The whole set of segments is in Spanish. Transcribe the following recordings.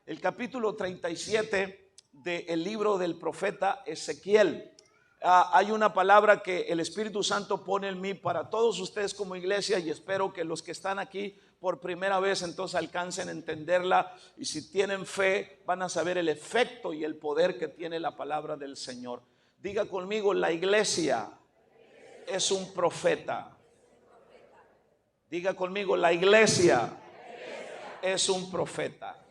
el capítulo 37 del libro del profeta Ezequiel. Hay una palabra que el Espíritu Santo pone en mí para todos ustedes como iglesia, y espero que los que están aquí por primera vez entonces alcancen a entenderla, y si tienen fe van a saber el efecto y el poder que tiene la palabra del Señor. Diga conmigo: la iglesia es un profeta. Diga conmigo: la iglesia es un profeta.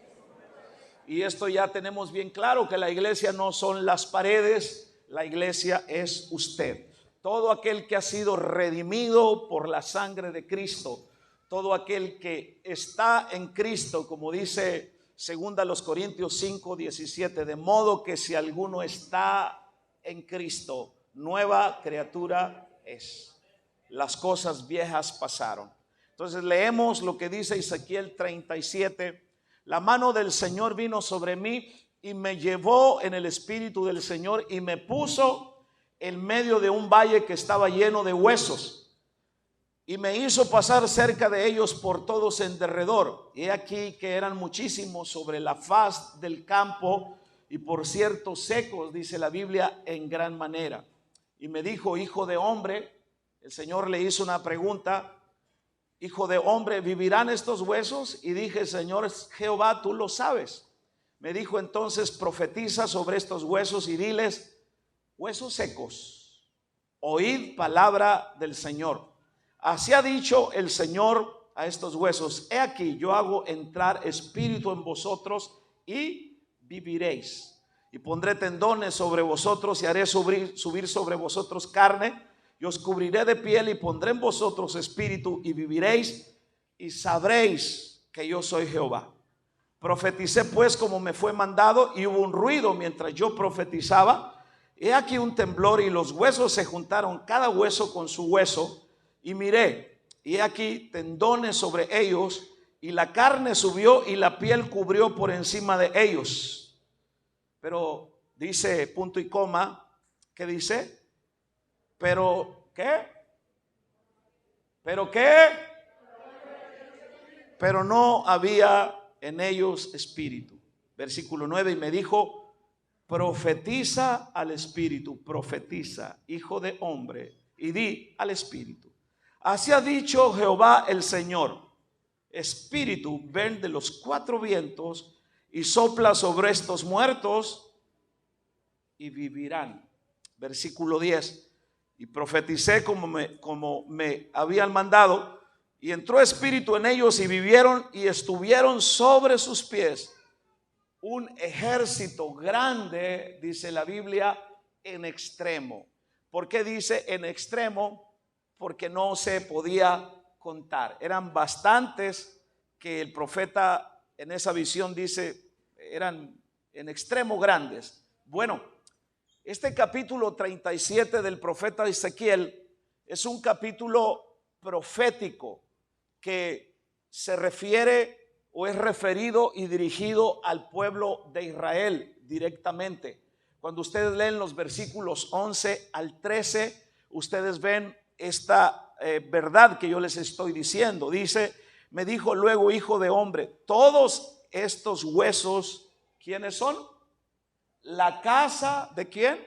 Y esto ya tenemos bien claro, que la iglesia no son las paredes, la iglesia es usted. Todo aquel que ha sido redimido por la sangre de Cristo, todo aquel que está en Cristo, como dice 2 Corintios 5:17, de modo que si alguno está en Cristo, nueva criatura es. Las cosas viejas pasaron. Entonces leemos lo que dice Ezequiel 37. La mano del Señor vino sobre mí y me llevó en el espíritu del Señor y me puso en medio de un valle que estaba lleno de huesos, y me hizo pasar cerca de ellos por todos en derredor. Y he aquí que eran muchísimos sobre la faz del campo, y por cierto secos, dice la Biblia, en gran manera. Y me dijo: hijo de hombre, el Señor le hizo una pregunta: hijo de hombre, ¿vivirán estos huesos? Y dije: Señor Jehová, tú lo sabes. Me dijo entonces: profetiza sobre estos huesos y diles: huesos secos, oíd palabra del Señor. Así ha dicho el Señor a estos huesos: he aquí, yo hago entrar espíritu en vosotros y viviréis. Y pondré tendones sobre vosotros y haré subir sobre vosotros carne. Y os cubriré de piel y pondré en vosotros espíritu y viviréis y sabréis que yo soy Jehová. Profeticé pues como me fue mandado, y hubo un ruido mientras yo profetizaba. He aquí un temblor, y los huesos se juntaron cada hueso con su hueso, y miré, y he aquí tendones sobre ellos, y la carne subió y la piel cubrió por encima de ellos. Pero dice punto y coma, ¿qué dice? Pero ¿qué? ¿Pero qué? Pero no había en ellos espíritu. Versículo 9, y me dijo: profetiza al espíritu, profetiza, hijo de hombre, y di al espíritu: así ha dicho Jehová el Señor, espíritu, ven de los cuatro vientos y sopla sobre estos muertos y vivirán. Versículo 10, y profeticé como me habían mandado, y entró espíritu en ellos y vivieron, y estuvieron sobre sus pies un ejército grande, dice la Biblia, en extremo. ¿Por qué dice en extremo? Porque no se podía contar. Eran bastantes, que el profeta en esa visión dice eran en extremo grandes. Bueno, este capítulo 37 del profeta Ezequiel es un capítulo profético que se refiere o es referido y dirigido al pueblo de Israel directamente. Cuando ustedes leen los versículos 11 al 13, ustedes ven esta verdad que yo les estoy diciendo. Dice: me dijo luego: hijo de hombre, todos estos huesos, ¿quiénes son? La casa ¿de quién?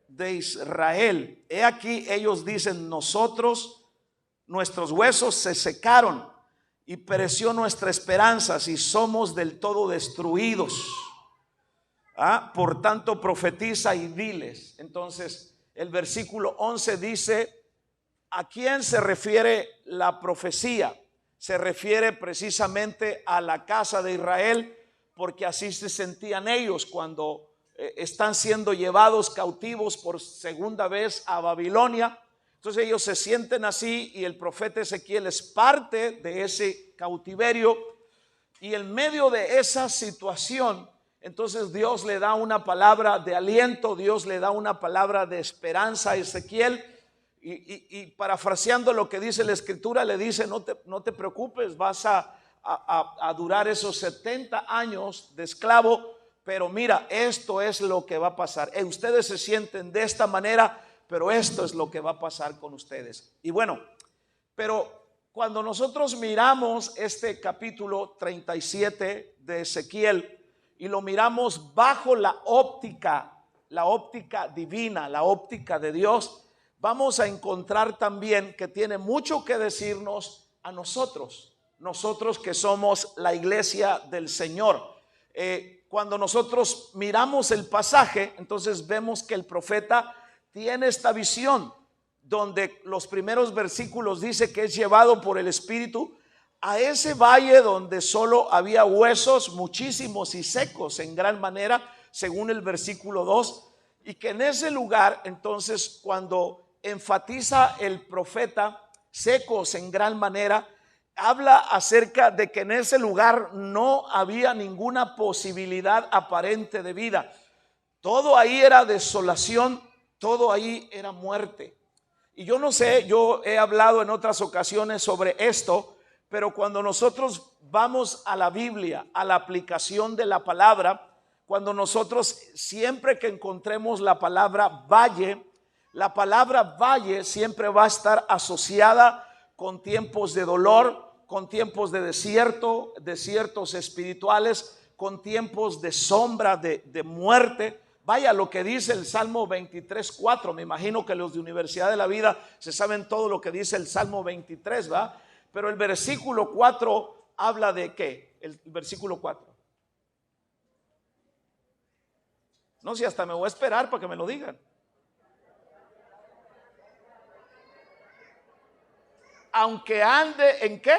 De Israel. He aquí, ellos dicen: nosotros, nuestros huesos se secaron y pereció nuestra esperanza, y somos del todo destruidos. Por tanto profetiza y diles. Entonces el versículo 11 dice: ¿a quién se refiere la profecía? Se refiere precisamente a la casa de Israel, porque así se sentían ellos cuando están siendo llevados cautivos por segunda vez a Babilonia. Entonces ellos se sienten así, y el profeta Ezequiel es parte de ese cautiverio, y en medio de esa situación, entonces Dios le da una palabra de aliento, Dios le da una palabra de esperanza a Ezequiel, y parafraseando lo que dice la escritura, le dice: no te preocupes, vas a durar esos 70 años de esclavo, pero mira, esto es lo que va a pasar. Ustedes se sienten de esta manera, pero esto es lo que va a pasar con ustedes. Y bueno, pero cuando nosotros miramos este capítulo 37 de Ezequiel y lo miramos bajo la óptica divina, la óptica de Dios, vamos a encontrar también que tiene mucho que decirnos a nosotros que somos la iglesia del Señor. Cuando nosotros miramos el pasaje, entonces vemos que el profeta tiene esta visión donde los primeros versículos dice que es llevado por el Espíritu a ese valle donde solo había huesos muchísimos y secos en gran manera, según el versículo 2, y que en ese lugar, entonces, cuando enfatiza el profeta secos en gran manera, habla acerca de que en ese lugar no había ninguna posibilidad aparente de vida. Todo ahí era desolación, todo ahí era muerte. Y yo no sé, yo he hablado en otras ocasiones sobre esto, pero cuando nosotros vamos a la Biblia, a la aplicación de la palabra, cuando nosotros siempre que encontremos la palabra valle siempre va a estar asociada con tiempos de dolor, con tiempos de desiertos espirituales, con tiempos de sombra, de muerte. Vaya lo que dice el Salmo 23:4. Me imagino que los de Universidad de la Vida se saben todo lo que dice el Salmo 23, ¿va? Pero el versículo 4 habla de ¿qué? El versículo 4. No sé, hasta me voy a esperar para que me lo digan. Aunque ande ¿en qué?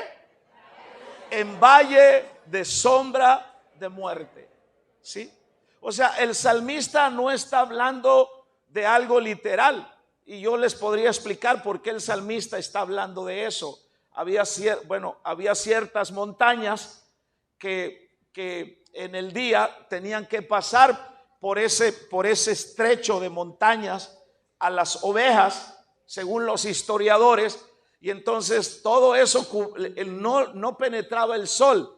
En valle de sombra de muerte. ¿Sí? O sea, el salmista no está hablando de algo literal. Y yo les podría explicar por qué el salmista está hablando de eso. Había ciertas montañas que en el día tenían que pasar por ese estrecho de montañas a las ovejas, según los historiadores. Y entonces todo eso no penetraba el sol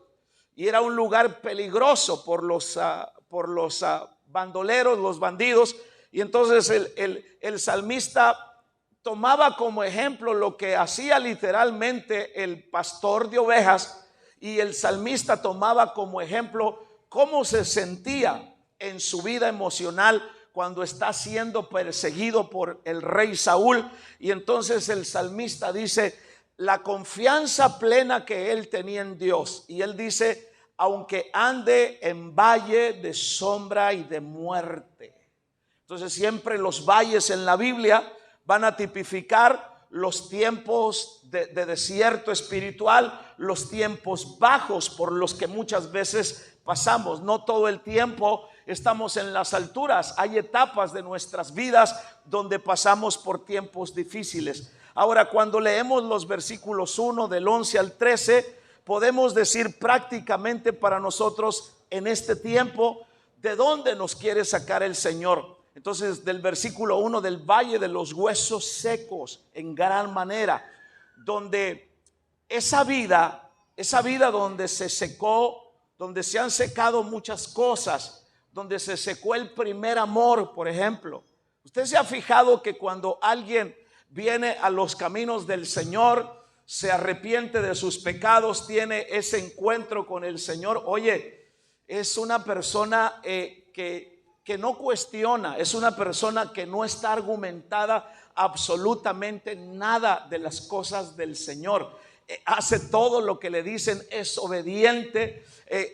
y era un lugar peligroso por los bandoleros, los bandidos. Y entonces el salmista tomaba como ejemplo lo que hacía literalmente el pastor de ovejas, y el salmista tomaba como ejemplo cómo se sentía en su vida emocional cuando está siendo perseguido por el rey Saúl. Y entonces el salmista dice la confianza plena que él tenía en Dios, y él dice: aunque ande en valle de sombra y de muerte. Entonces siempre los valles en la Biblia van a tipificar los tiempos de desierto espiritual, los tiempos bajos por los que muchas veces pasamos. No todo el tiempo estamos en las alturas. Hay etapas de nuestras vidas donde pasamos por tiempos difíciles. Ahora, cuando leemos los versículos 1 del 11 al 13, podemos decir prácticamente para nosotros en este tiempo de dónde nos quiere sacar el Señor. Entonces, del versículo 1, del valle de los huesos secos en gran manera, donde esa vida donde se secó, donde se han secado muchas cosas, donde se secó el primer amor, por ejemplo. Usted se ha fijado que cuando alguien viene a los caminos del Señor, se arrepiente de sus pecados, tiene ese encuentro con el Señor, oye, es una persona que no cuestiona, es una persona que no está argumentada absolutamente nada de las cosas del Señor. Hace todo lo que le dicen, es obediente,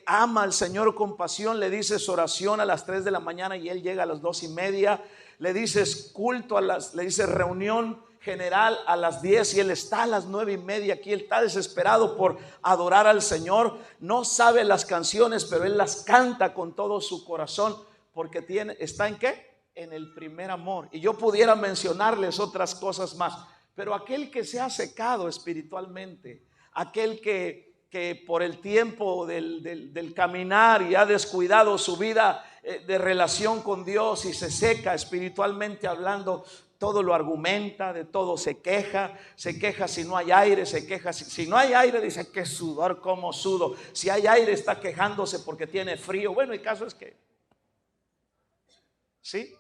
ama al Señor con pasión. Le dices oración a las 3 de la mañana y él llega a las 2:30. Le dices culto le dices reunión general a las 10 y él está a las 9:30 aquí. Él está desesperado por adorar al Señor. No sabe las canciones, pero él las canta con todo su corazón, porque está ¿en qué? En el primer amor. Y yo pudiera mencionarles otras cosas más, pero aquel que se ha secado espiritualmente, aquel que por el tiempo del caminar y ha descuidado su vida de relación con Dios y se seca espiritualmente hablando, todo lo argumenta, de todo se queja si no hay aire, se queja si no hay aire, dice que sudor, como sudo. Si hay aire está quejándose porque tiene frío. Bueno, el caso es que ¿sí?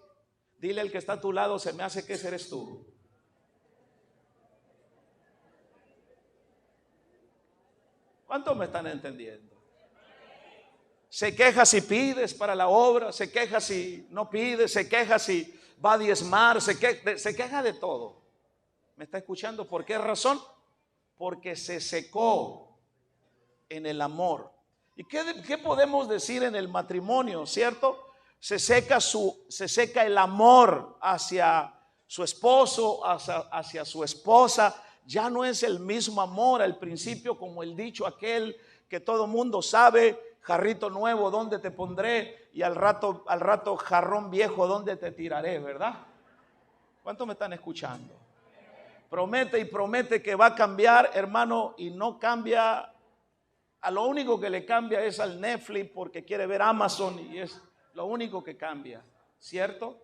Dile al que está a tu lado, se me hace que ese eres tú. ¿Cuántos me están entendiendo? Se queja si pides para la obra, se queja si no pides, se queja si va a diezmar, se queja de todo. ¿Me está escuchando? ¿Por qué razón? Porque se secó en el amor. ¿Y qué podemos decir en el matrimonio, cierto? Se seca el amor hacia su esposo, hacia su esposa. Ya no es el mismo amor al principio, como el dicho aquel que todo mundo sabe: jarrito nuevo, ¿dónde te pondré? Y al rato jarrón viejo, ¿dónde te tiraré? ¿Verdad? ¿Cuántos me están escuchando? Promete y promete que va a cambiar, hermano, y no cambia. A lo único que le cambia es al Netflix, porque quiere ver Amazon, y es lo único que cambia, ¿cierto?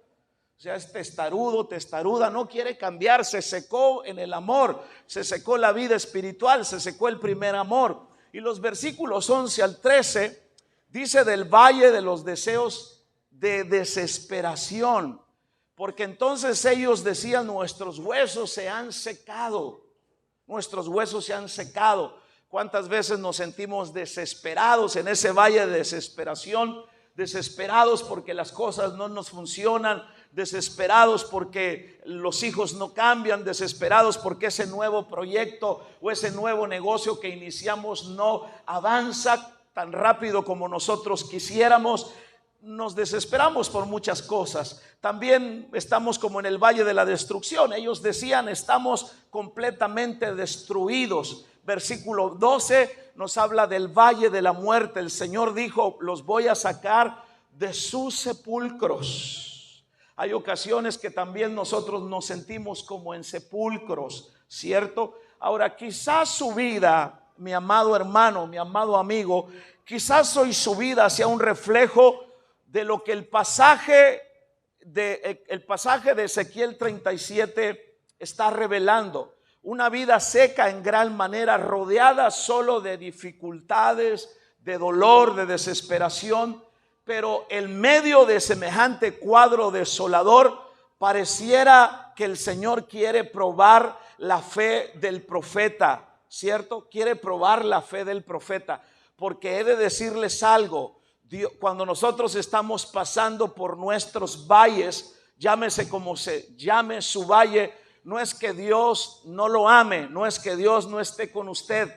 O sea, es testarudo, testaruda, no quiere cambiar. Se secó en el amor, se secó la vida espiritual, se secó el primer amor. Y los versículos 11 al 13 dice del valle de los deseos de desesperación, porque entonces ellos decían: nuestros huesos se han secado, nuestros huesos se han secado. ¿Cuántas veces nos sentimos desesperados en ese valle de desesperación? Desesperados porque las cosas no nos funcionan, desesperados porque los hijos no cambian, desesperados porque ese nuevo proyecto o ese nuevo negocio que iniciamos no avanza tan rápido como nosotros quisiéramos. Nos desesperamos por muchas cosas. También estamos como en el valle de la destrucción. Ellos decían: estamos completamente destruidos. Versículo 12 nos habla del valle de la muerte. El Señor dijo: los voy a sacar de sus sepulcros. Hay ocasiones que también nosotros nos sentimos como en sepulcros, ¿cierto? Ahora, quizás su vida, mi amado hermano, mi amado amigo, quizás hoy su vida sea un reflejo de lo que el pasaje de Ezequiel 37 está revelando. Una vida seca en gran manera, rodeada solo de dificultades, de dolor, de desesperación. Pero en medio de semejante cuadro desolador, pareciera que el Señor quiere probar la fe del profeta, ¿cierto? Quiere probar la fe del profeta, porque he de decirles algo. Dios, cuando nosotros estamos pasando por nuestros valles, llámese como se llame su valle, no es que Dios no lo ame, no es que Dios no esté con usted,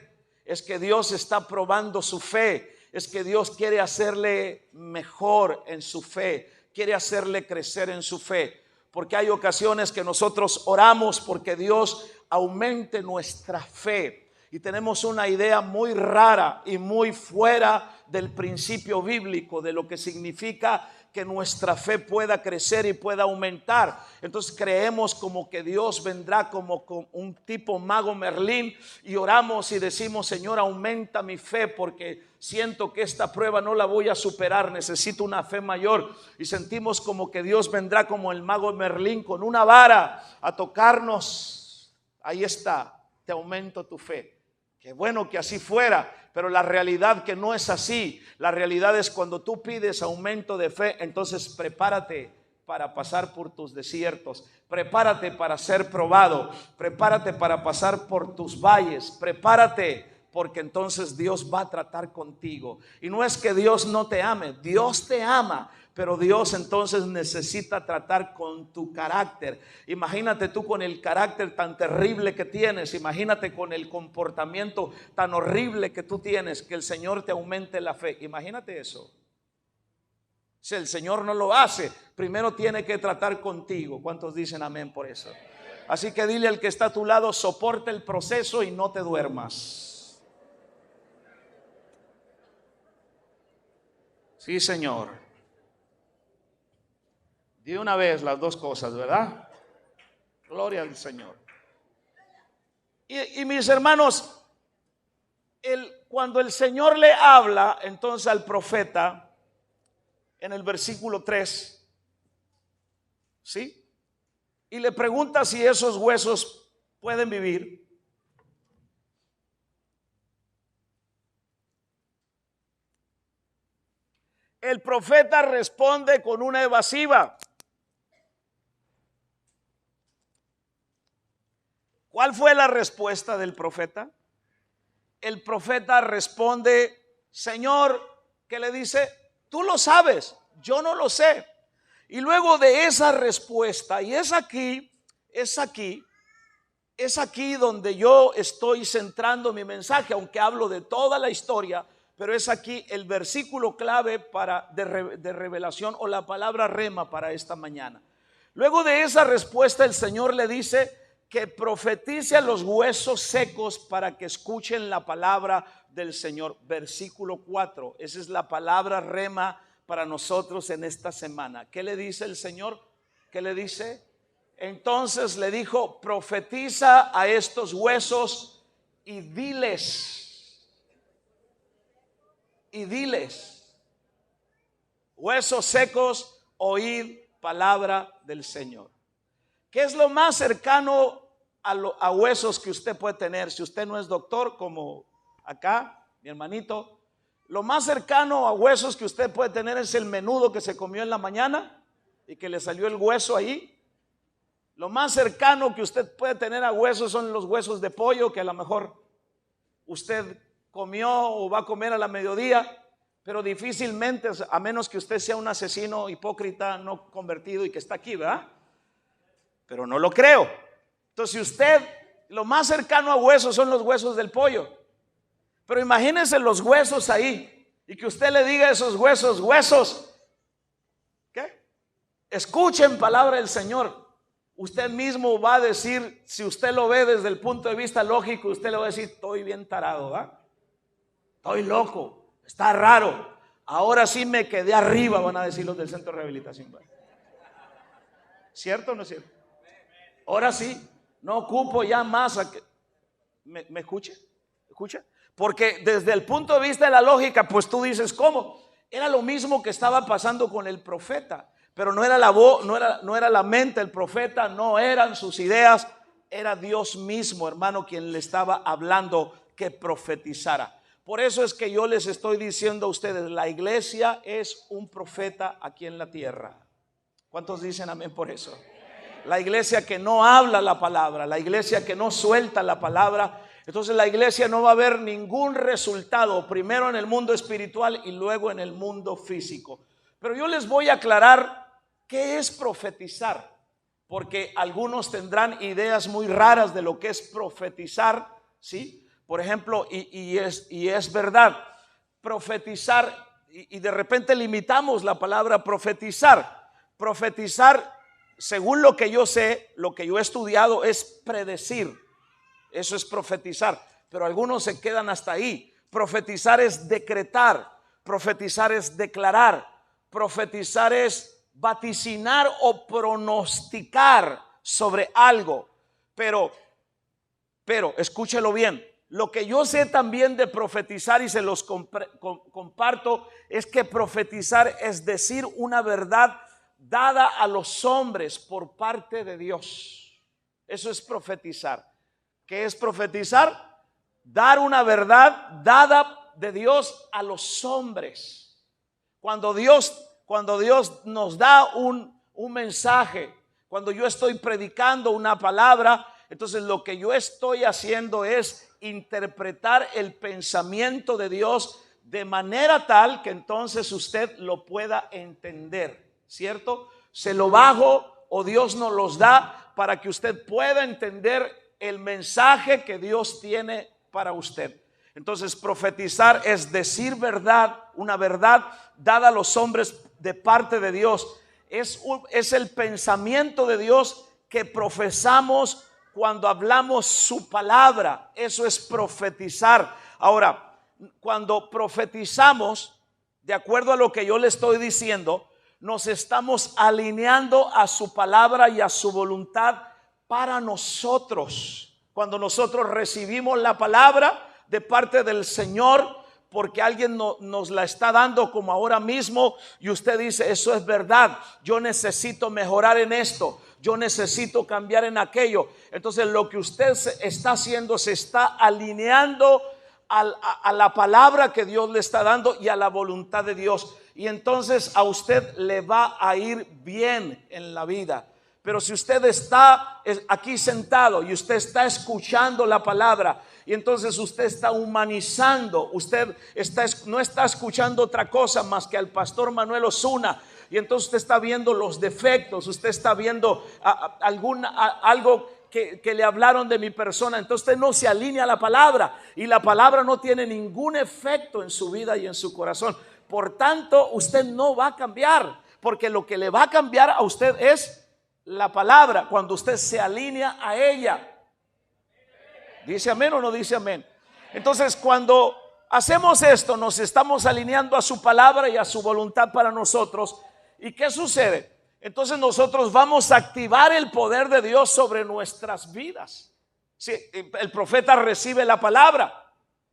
es que Dios está probando su fe, es que Dios quiere hacerle mejor en su fe, quiere hacerle crecer en su fe. Porque hay ocasiones que nosotros oramos porque Dios aumente nuestra fe, y tenemos una idea muy rara y muy fuera del principio bíblico de lo que significa que nuestra fe pueda crecer y pueda aumentar. Entonces creemos como que Dios vendrá como un tipo mago Merlín, y oramos y decimos: Señor, aumenta mi fe porque siento que esta prueba no la voy a superar, necesito una fe mayor. Y sentimos como que Dios vendrá como el mago Merlín con una vara a tocarnos. Ahí está, te aumento tu fe. Qué bueno que así fuera, pero la realidad que no es así. La realidad es cuando tú pides aumento de fe, entonces prepárate para pasar por tus desiertos, prepárate para ser probado, prepárate para pasar por tus valles, prepárate, porque entonces Dios va a tratar contigo. Y no es que Dios no te ame, Dios te ama, pero Dios entonces necesita tratar con tu carácter. Imagínate tú con el carácter tan terrible que tienes, imagínate con el comportamiento tan horrible que tú tienes, que el Señor te aumente la fe. Imagínate eso. Si el Señor no lo hace, primero tiene que tratar contigo. ¿Cuántos dicen amén por eso? Así que dile al que está a tu lado: soporta el proceso y no te duermas. Sí, Señor. De una vez las dos cosas, ¿verdad? Gloria al Señor. Y mis hermanos, cuando el Señor le habla entonces al profeta en el versículo 3, ¿sí? Y le pregunta si esos huesos pueden vivir. El profeta responde con una evasiva. ¿Cuál fue la respuesta del profeta? el profeta responde, Señor, ¿qué le dice? Tú lo sabes, yo no lo sé. Y luego de esa respuesta, y es aquí donde yo estoy centrando mi mensaje, aunque hablo de toda la historia, pero es aquí el versículo clave de revelación o la palabra rema para esta mañana. Luego de esa respuesta, el Señor le dice que profetice a los huesos secos para que escuchen la palabra del Señor. Versículo 4, esa es la palabra rema para nosotros en esta semana. ¿Qué le dice el Señor? ¿Qué le dice? Entonces le dijo, profetiza a estos huesos y diles, huesos secos, oíd palabra del Señor. ¿Qué es lo más cercano a huesos que usted puede tener? Si usted no es doctor como acá, mi hermanito, lo más cercano a huesos que usted puede tener es el menudo que se comió en la mañana y que le salió el hueso ahí. Lo más cercano que usted puede tener a huesos son los huesos de pollo que a lo mejor usted comió o va a comer a la mediodía, pero difícilmente, a menos que usted sea un asesino hipócrita no convertido y que está aquí, ¿verdad? Pero no lo creo. Entonces, si usted, lo más cercano a huesos son los huesos del pollo, pero imagínense los huesos ahí y que usted le diga a esos huesos, ¿qué? Escuchen palabra del Señor. Usted mismo va a decir, si usted lo ve desde el punto de vista lógico, usted le va a decir, estoy bien tarado, ¿verdad? Estoy loco, está raro. Ahora sí me quedé arriba, van a decir los del centro de rehabilitación. ¿Cierto o no es cierto? Ahora sí, no ocupo ya más a que ¿me escucha? Porque desde el punto de vista de la lógica, pues tú dices, ¿cómo? Era lo mismo que estaba pasando con el profeta, pero no era la voz, no era la mente del profeta, no eran sus ideas, era Dios mismo, hermano, quien le estaba hablando que profetizara. Por eso es que yo les estoy diciendo a ustedes, la iglesia es un profeta aquí en la tierra. ¿Cuántos dicen amén por eso? La iglesia que no habla la palabra, la iglesia que no suelta la palabra, entonces la iglesia no va a ver ningún resultado, primero en el mundo espiritual y luego en el mundo físico. Pero yo les voy a aclarar qué es profetizar, porque algunos tendrán ideas muy raras de lo que es profetizar, ¿sí? Por ejemplo, y es verdad, profetizar, y de repente limitamos la palabra profetizar. Profetizar, según lo que yo sé, lo que yo he estudiado, es predecir. Eso es profetizar, pero algunos se quedan hasta ahí. Profetizar es decretar, profetizar es declarar, profetizar es vaticinar o pronosticar sobre algo. Pero escúchelo bien, lo que yo sé también de profetizar y se los comparto es que profetizar es decir una verdad dada a los hombres por parte de Dios. Eso es profetizar. ¿Qué es profetizar? Dar una verdad dada de Dios a los hombres. Cuando Dios nos da un mensaje, cuando yo estoy predicando una palabra, entonces lo que yo estoy haciendo es interpretar el pensamiento de Dios de manera tal que entonces usted lo pueda entender, ¿cierto? Se lo bajo o Dios nos los da para que usted pueda entender el mensaje que Dios tiene para usted. Entonces profetizar es decir verdad, una verdad dada a los hombres de parte de Dios. Es el pensamiento de Dios que profesamos cuando hablamos su palabra. Eso es profetizar. Ahora, cuando profetizamos, de acuerdo a lo que yo le estoy diciendo, nos estamos alineando a su palabra y a su voluntad para nosotros. Cuando nosotros recibimos la palabra de parte del Señor, porque alguien nos la está dando como ahora mismo, y usted dice, eso es verdad, yo necesito mejorar en esto, yo necesito cambiar en aquello. Entonces lo que usted está haciendo, se está alineando a la palabra que Dios le está dando y a la voluntad de Dios. Y entonces a usted le va a ir bien en la vida. Pero si usted está aquí sentado y usted está escuchando la palabra, y entonces usted está humanizando, usted no está escuchando otra cosa más que al pastor Manuel Osuna, y entonces usted está viendo los defectos, usted está viendo algo que le hablaron de mi persona, entonces usted no se alinea a la palabra, y la palabra no tiene ningún efecto en su vida y en su corazón. Por tanto, usted no va a cambiar, porque lo que le va a cambiar a usted es la palabra, cuando usted se alinea a ella. ¿Dice amén o no dice amén? Entonces, cuando hacemos esto, nos estamos alineando a su palabra y a su voluntad para nosotros. ¿Y qué sucede? Entonces nosotros vamos a activar el poder de Dios sobre nuestras vidas. Sí, el profeta recibe la palabra,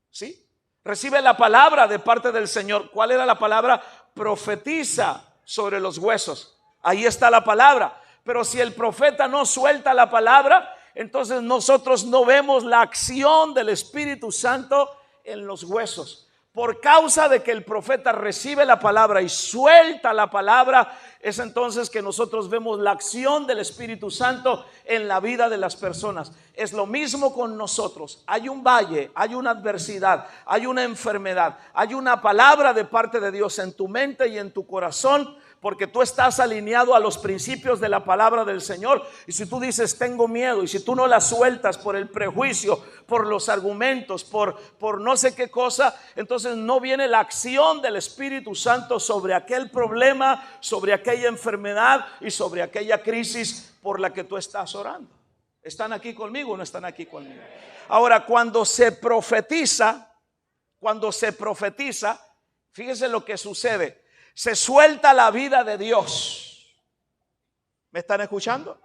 ¿sí? Recibe la palabra de parte del Señor. ¿Cuál era la palabra? Profetiza sobre los huesos. Ahí está la palabra. Pero si el profeta no suelta la palabra, entonces nosotros no vemos la acción del Espíritu Santo en los huesos. Por causa de que el profeta recibe la palabra y suelta la palabra, es entonces que nosotros vemos la acción del Espíritu Santo en la vida de las personas. Es lo mismo con nosotros. Hay un valle, hay una adversidad, hay una enfermedad, hay una palabra de parte de Dios en tu mente y en tu corazón, porque tú estás alineado a los principios de la palabra del Señor. Y si tú dices tengo miedo, y si tú no la sueltas por el prejuicio, por los argumentos, por no sé qué cosa, entonces no viene la acción del Espíritu Santo sobre aquel problema, sobre aquella enfermedad y sobre aquella crisis por la que tú estás orando. ¿Están aquí conmigo o no están aquí conmigo? Ahora, cuando se profetiza, fíjese lo que sucede. Se suelta la vida de Dios. ¿Me están escuchando?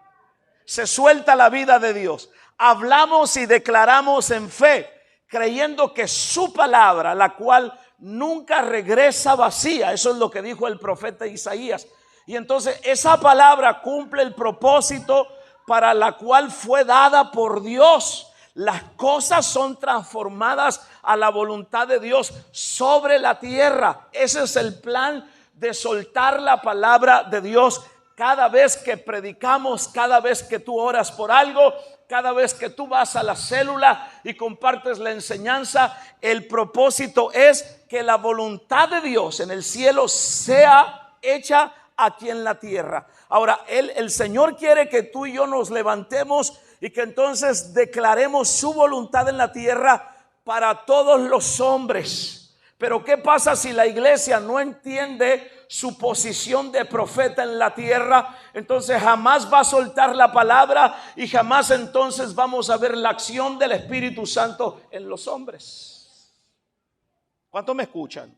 Se suelta la vida de Dios. Hablamos y declaramos en fe, creyendo que su palabra, la cual nunca regresa vacía. Eso es lo que dijo el profeta Isaías. Y entonces esa palabra cumple el propósito para la cual fue dada por Dios. Las cosas son transformadas a la voluntad de Dios sobre la tierra. Ese es el plan de soltar la palabra de Dios. Cada vez que predicamos, cada vez que tú oras por algo, cada vez que tú vas a la célula y compartes la enseñanza, el propósito es que la voluntad de Dios en el cielo sea hecha aquí en la tierra. Ahora, el Señor quiere que tú y yo nos levantemos y que entonces declaremos su voluntad en la tierra para todos los hombres. Pero ¿qué pasa si la iglesia no entiende su posición de profeta en la tierra? Entonces jamás va a soltar la palabra y jamás entonces vamos a ver la acción del Espíritu Santo en los hombres. ¿Cuántos me escuchan?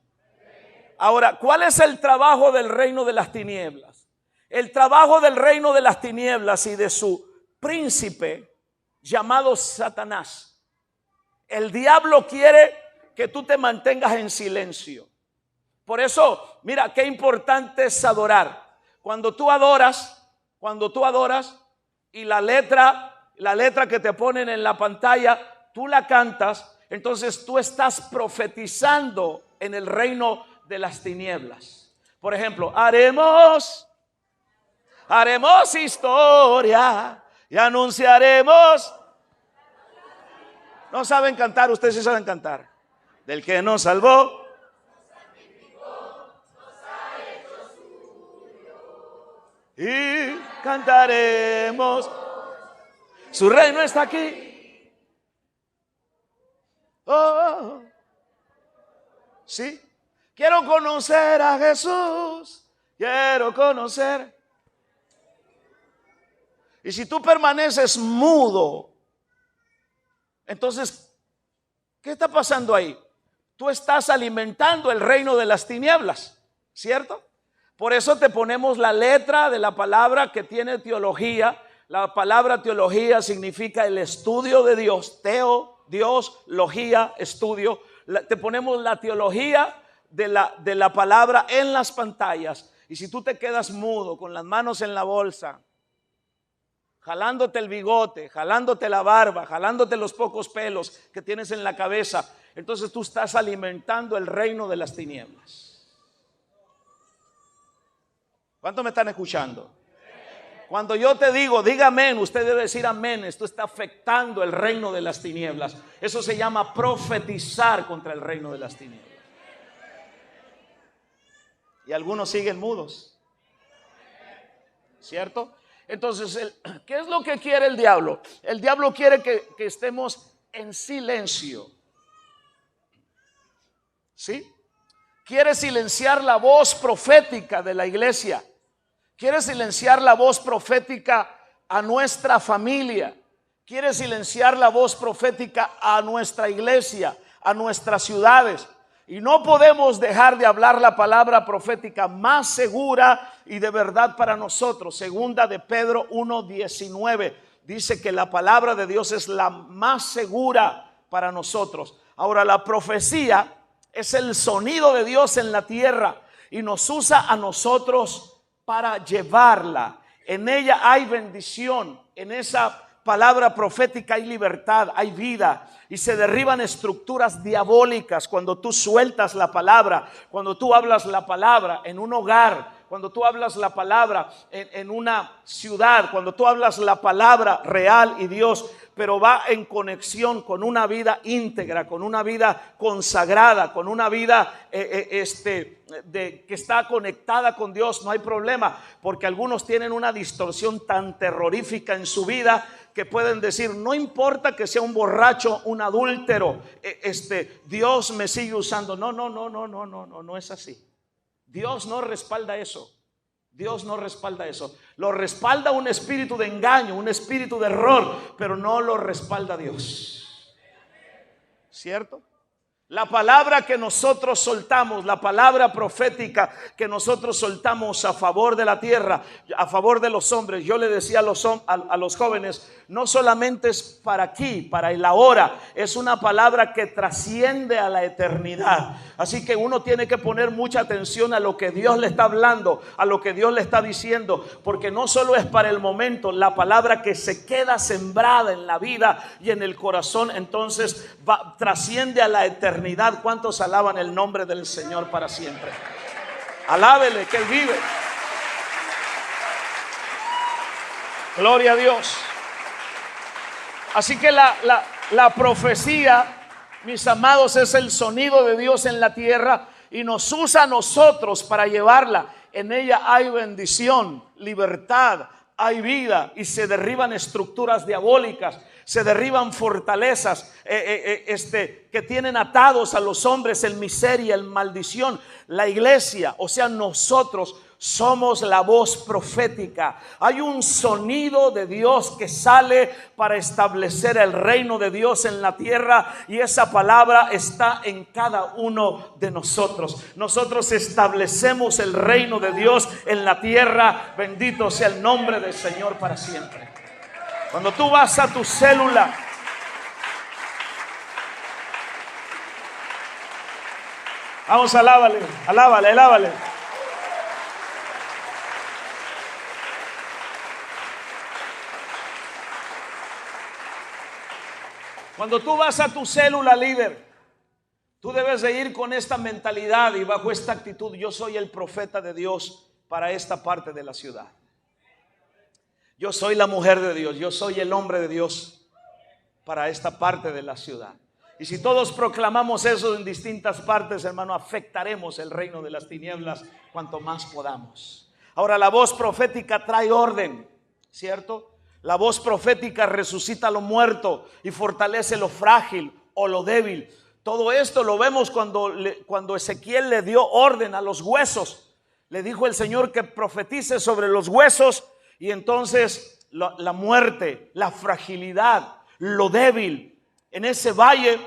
Ahora, ¿cuál es el trabajo del reino de las tinieblas? El trabajo del reino de las tinieblas y de su príncipe llamado Satanás. El diablo quiere que tú te mantengas en silencio. Por eso, mira qué importante es adorar. Cuando tú adoras y la letra que te ponen en la pantalla, tú la cantas, entonces tú estás profetizando en el reino de las tinieblas. Por ejemplo, haremos historia y anunciaremos. No saben cantar, ustedes sí saben cantar. Del que nos salvó, nos santificó, nos ha hecho suyo. Y cantaremos, su reino está aquí. Oh, sí. Quiero conocer a Jesús. Quiero conocer. Y si tú permaneces mudo, entonces, ¿qué está pasando ahí? Tú estás alimentando el reino de las tinieblas, ¿cierto? Por eso te ponemos la letra de la palabra que tiene teología. La palabra teología significa el estudio de Dios. Teo, Dios, logía, estudio. Te ponemos la teología de la palabra en las pantallas. Y si tú te quedas mudo con las manos en la bolsa, jalándote el bigote, jalándote la barba, jalándote los pocos pelos que tienes en la cabeza, entonces tú estás alimentando el reino de las tinieblas. ¿Cuántos me están escuchando? Cuando yo te digo, diga amén, usted debe decir amén. Esto está afectando el reino de las tinieblas. Eso se llama profetizar contra el reino de las tinieblas. Y algunos siguen mudos, ¿cierto? Entonces, ¿qué es lo que quiere el diablo? El diablo quiere que estemos en silencio, ¿sí? Quiere silenciar la voz profética de la iglesia. Quiere silenciar la voz profética a nuestra familia. Quiere silenciar la voz profética a nuestra iglesia, a nuestras ciudades. Y no podemos dejar de hablar la palabra profética más segura y de verdad para nosotros. Segunda de Pedro 1:19 dice que la palabra de Dios es la más segura para nosotros. Ahora, la profecía es el sonido de Dios en la tierra y nos usa a nosotros para llevarla. En ella hay bendición. En esa palabra profética hay libertad, hay vida. Y se derriban estructuras diabólicas cuando tú sueltas la palabra, cuando tú hablas la palabra en un hogar, cuando tú hablas la palabra en una ciudad, cuando tú hablas la palabra real y Dios, pero va en conexión con una vida íntegra, con una vida consagrada, con una vida que está conectada con Dios. No hay problema, porque algunos tienen una distorsión tan terrorífica en su vida que pueden decir, no importa que sea un borracho, un adúltero, Dios me sigue usando. No es así. Dios no respalda eso. Dios no respalda eso. Lo respalda un espíritu de engaño, un espíritu de error, pero no lo respalda Dios. ¿Cierto? La palabra que nosotros soltamos, la palabra profética que nosotros soltamos a favor de la tierra, a favor de los hombres. Yo le decía a los jóvenes, no solamente es para aquí, para el ahora, es una palabra que trasciende a la eternidad. Así que uno tiene que poner mucha atención a lo que Dios le está hablando, a lo que Dios le está diciendo, porque no solo es para el momento, la palabra que se queda sembrada en la vida y en el corazón, entonces trasciende a la eternidad. ¿Cuántos alaban el nombre del Señor para siempre? Alábele, que Él vive. Gloria a Dios. Así que la profecía, mis amados, es el sonido de Dios en la tierra y nos usa a nosotros para llevarla. En ella hay bendición, libertad, hay vida y se derriban estructuras diabólicas. Se derriban fortalezas que tienen atados a los hombres en miseria, en maldición. La iglesia, o sea, nosotros somos la voz profética. Hay un sonido de Dios que sale para establecer el reino de Dios en la tierra, y esa palabra está en cada uno de nosotros. Nosotros establecemos el reino de Dios en la tierra. Bendito sea el nombre del Señor para siempre. Cuando tú vas a tu célula, vamos, alábale. Cuando tú vas a tu célula, líder, tú debes de ir con esta mentalidad y bajo esta actitud. Yo soy el profeta de Dios para esta parte de la ciudad. Yo soy la mujer de Dios, yo soy el hombre de Dios para esta parte de la ciudad. Y si todos proclamamos eso en distintas partes, hermano, afectaremos el reino de las tinieblas cuanto más podamos. Ahora, la voz profética trae orden, ¿cierto? La voz profética resucita lo muerto y fortalece lo frágil o lo débil. Todo esto lo vemos cuando Ezequiel le dio orden a los huesos. Le dijo el Señor que profetice sobre los huesos. Y entonces la muerte, la fragilidad, lo débil en ese valle,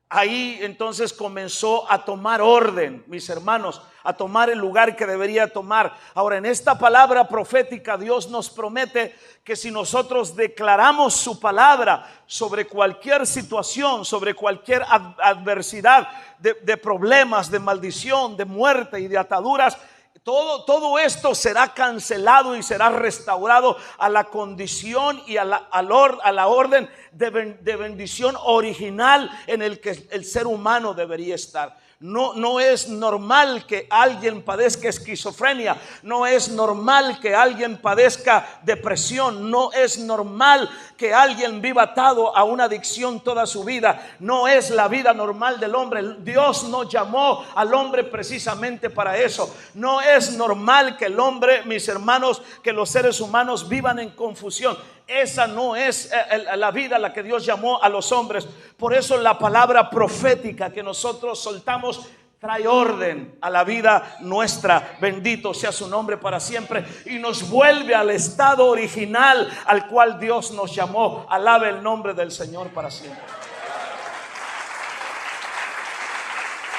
ahí entonces comenzó a tomar orden, mis hermanos, a tomar el lugar que debería tomar. Ahora, en esta palabra profética, Dios nos promete que si nosotros declaramos su palabra sobre cualquier situación, sobre cualquier adversidad, de problemas, de maldición, de muerte y de ataduras, todo esto será cancelado y será restaurado a la condición y a la orden de bendición original en el que el ser humano debería estar. No es normal que alguien padezca esquizofrenia. No es normal que alguien padezca depresión. No es normal que alguien viva atado a una adicción toda su vida. No es la vida normal del hombre. Dios no llamó al hombre precisamente para eso. No es normal que el hombre, mis hermanos, que los seres humanos vivan en confusión. Esa no es la vida a la que Dios llamó a los hombres. Por eso la palabra profética que nosotros soltamos trae orden a la vida nuestra. Bendito sea su nombre para siempre. Y nos vuelve al estado original al cual Dios nos llamó. Alabe el nombre del Señor para siempre.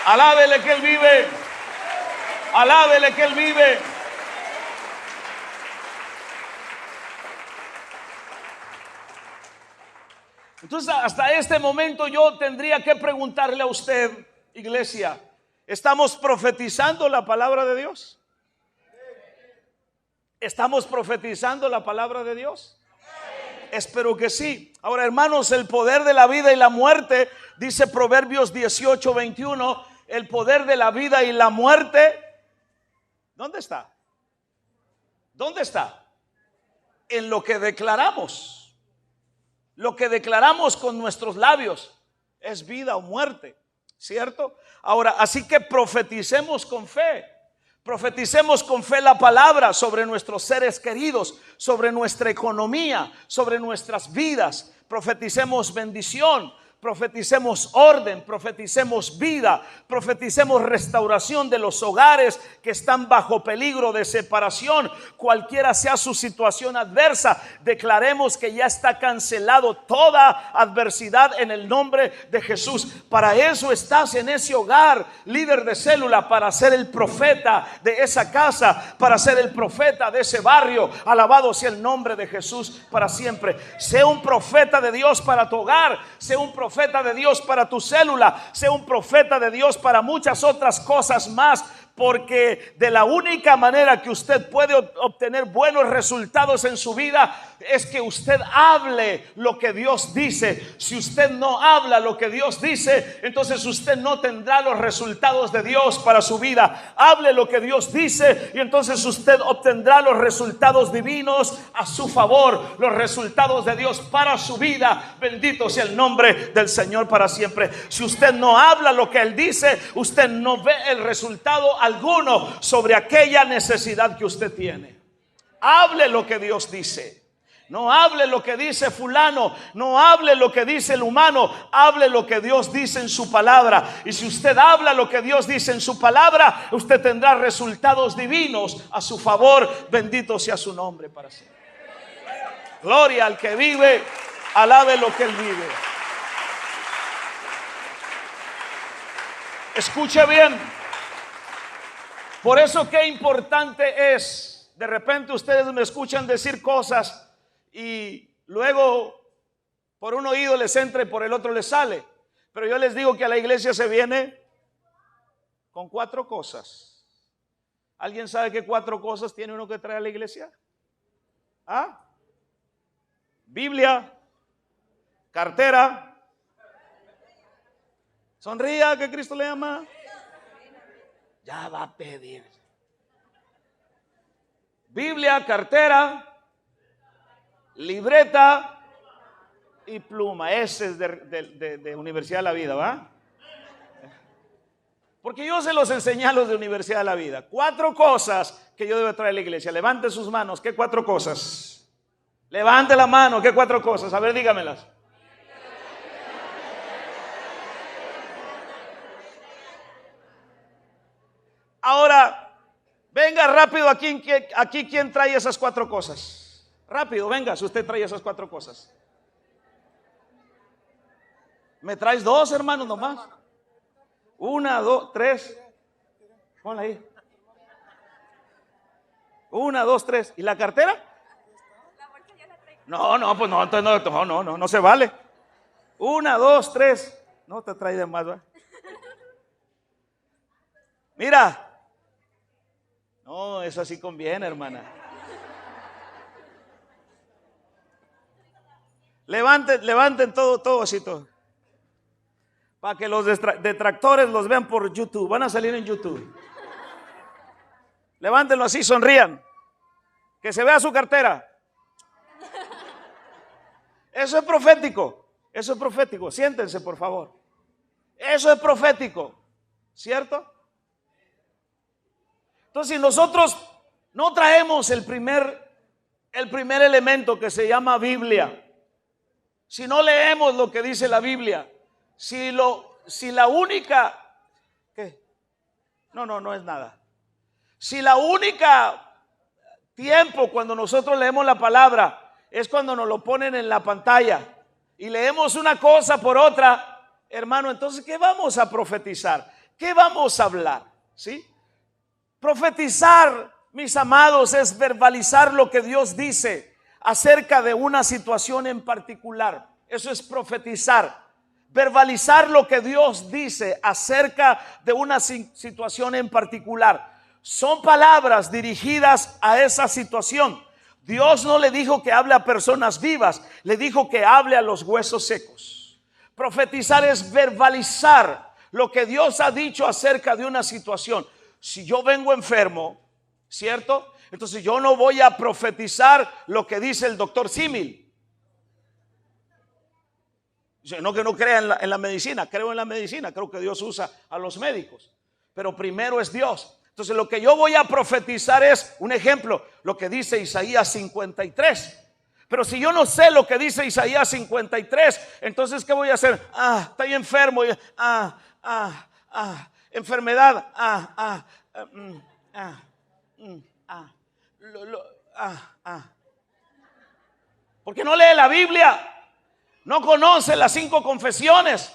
Alábele que Él vive. Alábele que Él vive. Entonces, hasta este momento yo tendría que preguntarle a usted, iglesia, ¿estamos profetizando la palabra de Dios? ¿Estamos profetizando la palabra de Dios? Espero que sí. Ahora, hermanos, el poder de la vida y la muerte, dice Proverbios 18:21, el poder de la vida y la muerte, ¿dónde está? ¿Dónde está? En lo que declaramos. Lo que declaramos con nuestros labios es vida o muerte, ¿cierto? Ahora, así que profeticemos con fe. Profeticemos con fe la palabra sobre nuestros seres queridos, sobre nuestra economía, sobre nuestras vidas. Profeticemos bendición. Profeticemos orden, profeticemos vida, profeticemos restauración de los hogares que están bajo peligro de separación, cualquiera sea su situación adversa. Declaremos que ya está cancelado toda adversidad en el nombre de Jesús. Para eso estás en ese hogar, líder de célula, para ser el profeta de esa casa, para ser el profeta de ese barrio. Alabado sea el nombre de Jesús para siempre. Sea un profeta de Dios para tu hogar, sea un profeta de Dios para tu célula, sea un profeta de Dios para muchas otras cosas más. Porque de la única manera que usted puede obtener buenos resultados en su vida es que usted hable lo que Dios dice. Si usted no habla lo que Dios dice, entonces usted no tendrá los resultados de Dios para su vida. Hable lo que Dios dice y entonces usted obtendrá los resultados divinos a su favor, los resultados de Dios para su vida. Bendito sea el nombre del Señor para siempre. Si usted no habla lo que Él dice, usted no ve el resultado alguno sobre aquella necesidad que usted tiene. Hable lo que Dios dice. No hable lo que dice fulano, no hable lo que dice el humano, hable lo que Dios dice en su palabra. Y si usted habla lo que Dios dice en su palabra, usted tendrá resultados divinos a su favor. Bendito sea su nombre para siempre. Gloria al que vive, alabe lo que Él vive. Escuche bien. Por eso qué importante es, de repente ustedes me escuchan decir cosas y luego por un oído les entra y por el otro les sale. Pero yo les digo que a la iglesia se viene con 4 cosas. ¿Alguien sabe qué 4 cosas tiene uno que traer a la iglesia? ¿Ah? Biblia, cartera. Sonría que Cristo le ama. Ya va a pedir. Biblia, cartera, libreta y pluma. Ese es de Universidad de la Vida, ¿va? Porque yo se los enseñé a los de Universidad de la Vida. 4 cosas que yo debo traer a la iglesia. Levante sus manos. ¿Qué 4 cosas? Levante la mano. ¿Qué 4 cosas? A ver, dígamelas. Ahora, venga rápido aquí quien trae esas 4 cosas. Rápido, venga, si usted trae esas 4 cosas. ¿Me traes 2, hermanos, nomás? 1, 2, 3. Ponla ahí. 1, 2, 3. ¿Y la cartera? No, pues no, entonces no se vale. 1, 2, 3. No te trae de más, ¿verdad? Mira. No, eso sí conviene, hermana. Levanten todo así todo. Para que los detractores los vean por YouTube. Van a salir en YouTube. Levántenlo así, sonrían. Que se vea su cartera. Eso es profético. Eso es profético. Siéntense, por favor. Eso es profético. ¿Cierto? Entonces, si nosotros no traemos el primer elemento que se llama Biblia, si no leemos lo que dice la Biblia, si la única, ¿qué? No es nada. Si la única tiempo cuando nosotros leemos la palabra es cuando nos lo ponen en la pantalla y leemos una cosa por otra, hermano, entonces ¿qué vamos a profetizar? ¿Qué vamos a hablar? ¿Sí? Profetizar, mis amados, es verbalizar lo que Dios dice acerca de una situación en particular. Eso es profetizar. Verbalizar lo que Dios dice acerca de una situación en particular. Son palabras dirigidas a esa situación. Dios no le dijo que hable a personas vivas, le dijo que hable a los huesos secos. Profetizar es verbalizar lo que Dios ha dicho acerca de una situación. Si yo vengo enfermo, ¿cierto? Entonces yo no voy a profetizar lo que dice el doctor Símil. No que no crea en la medicina, creo en la medicina, creo que Dios usa a los médicos, pero primero es Dios. Entonces lo que yo voy a profetizar es, un ejemplo, lo que dice Isaías 53. Pero si yo no sé lo que dice Isaías 53, entonces ¿qué voy a hacer? Estoy enfermo, enfermedad, porque no lee la Biblia. No conoce las 5 confesiones,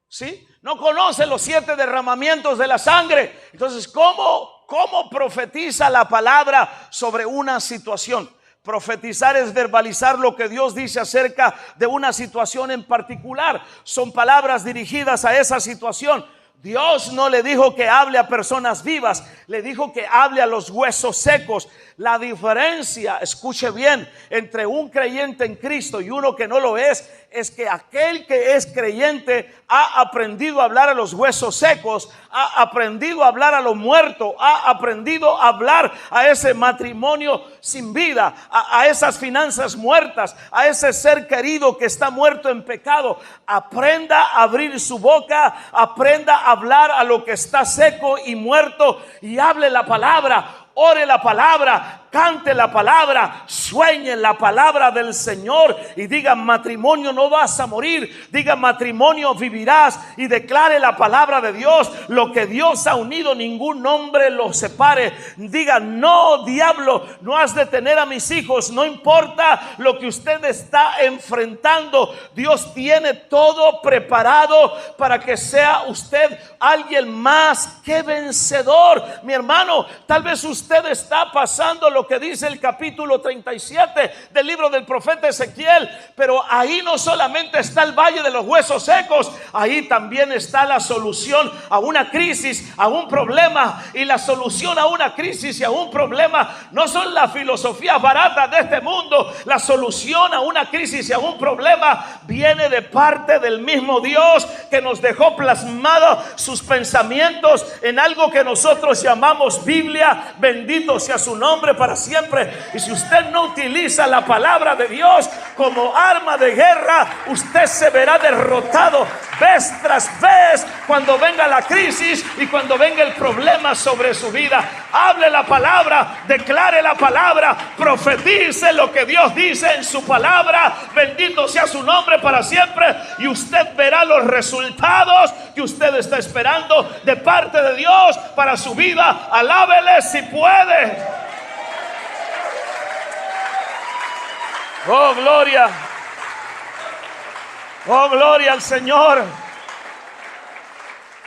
¿sí? No conoce los 7 derramamientos de la sangre. Entonces, ¿cómo profetiza la palabra sobre una situación? Profetizar es verbalizar lo que Dios dice acerca de una situación en particular. Son palabras dirigidas a esa situación. Dios no le dijo que hable a personas vivas, le dijo que hable a los huesos secos. La diferencia, escuche bien, entre un creyente en Cristo y uno que no lo es que aquel que es creyente ha aprendido a hablar a los huesos secos, ha aprendido a hablar a lo muerto, ha aprendido a hablar a ese matrimonio sin vida, a esas finanzas muertas, a ese ser querido que está muerto en pecado. Aprenda a abrir su boca, aprenda a hablar a lo que está seco y muerto y hable la palabra. Ore la palabra, cante la palabra, sueñe la palabra del Señor y diga: matrimonio, no vas a morir. Diga: matrimonio, vivirás. Y declare la palabra de Dios. Lo que Dios ha unido, ningún hombre lo separe. Diga: no, diablo, no has de tener a mis hijos. No importa lo que usted está enfrentando, Dios tiene todo preparado para que sea usted alguien más que vencedor. Mi hermano, tal vez usted está pasando lo que dice el capítulo 37 del libro del profeta Ezequiel, pero ahí no solamente está el valle de los huesos secos, ahí también está la solución a una crisis, a un problema. Y la solución a una crisis y a un problema no son las filosofías baratas de este mundo. La solución a una crisis y a un problema viene de parte del mismo Dios, que nos dejó plasmado sus pensamientos en algo que nosotros llamamos Biblia. Bendito sea su nombre para siempre. Y si usted no utiliza la palabra de Dios como arma de guerra, usted se verá derrotado vez tras vez cuando venga la crisis y cuando venga el problema sobre su vida. Hable la palabra, declare la palabra, profetice lo que Dios dice en su palabra. Bendito sea su nombre para siempre, y usted verá los resultados que usted está esperando de parte de Dios para su vida. Alábele si puede. Oh, gloria. Oh, gloria al Señor.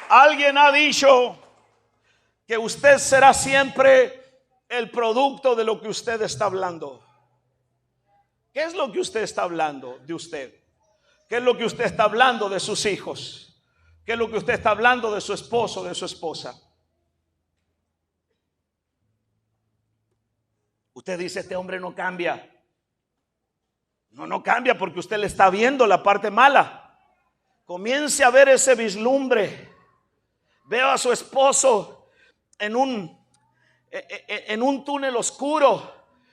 Alguien ha dicho que usted será siempre el producto de lo que usted está hablando. ¿Qué es lo que usted está hablando de usted? ¿Qué es lo que usted está hablando de sus hijos? ¿Qué es lo que usted está hablando de su esposo, de su esposa? Usted dice: este hombre no cambia. No cambia porque usted le está viendo la parte mala. comience a ver ese vislumbre. Veo a su esposo en un túnel oscuro,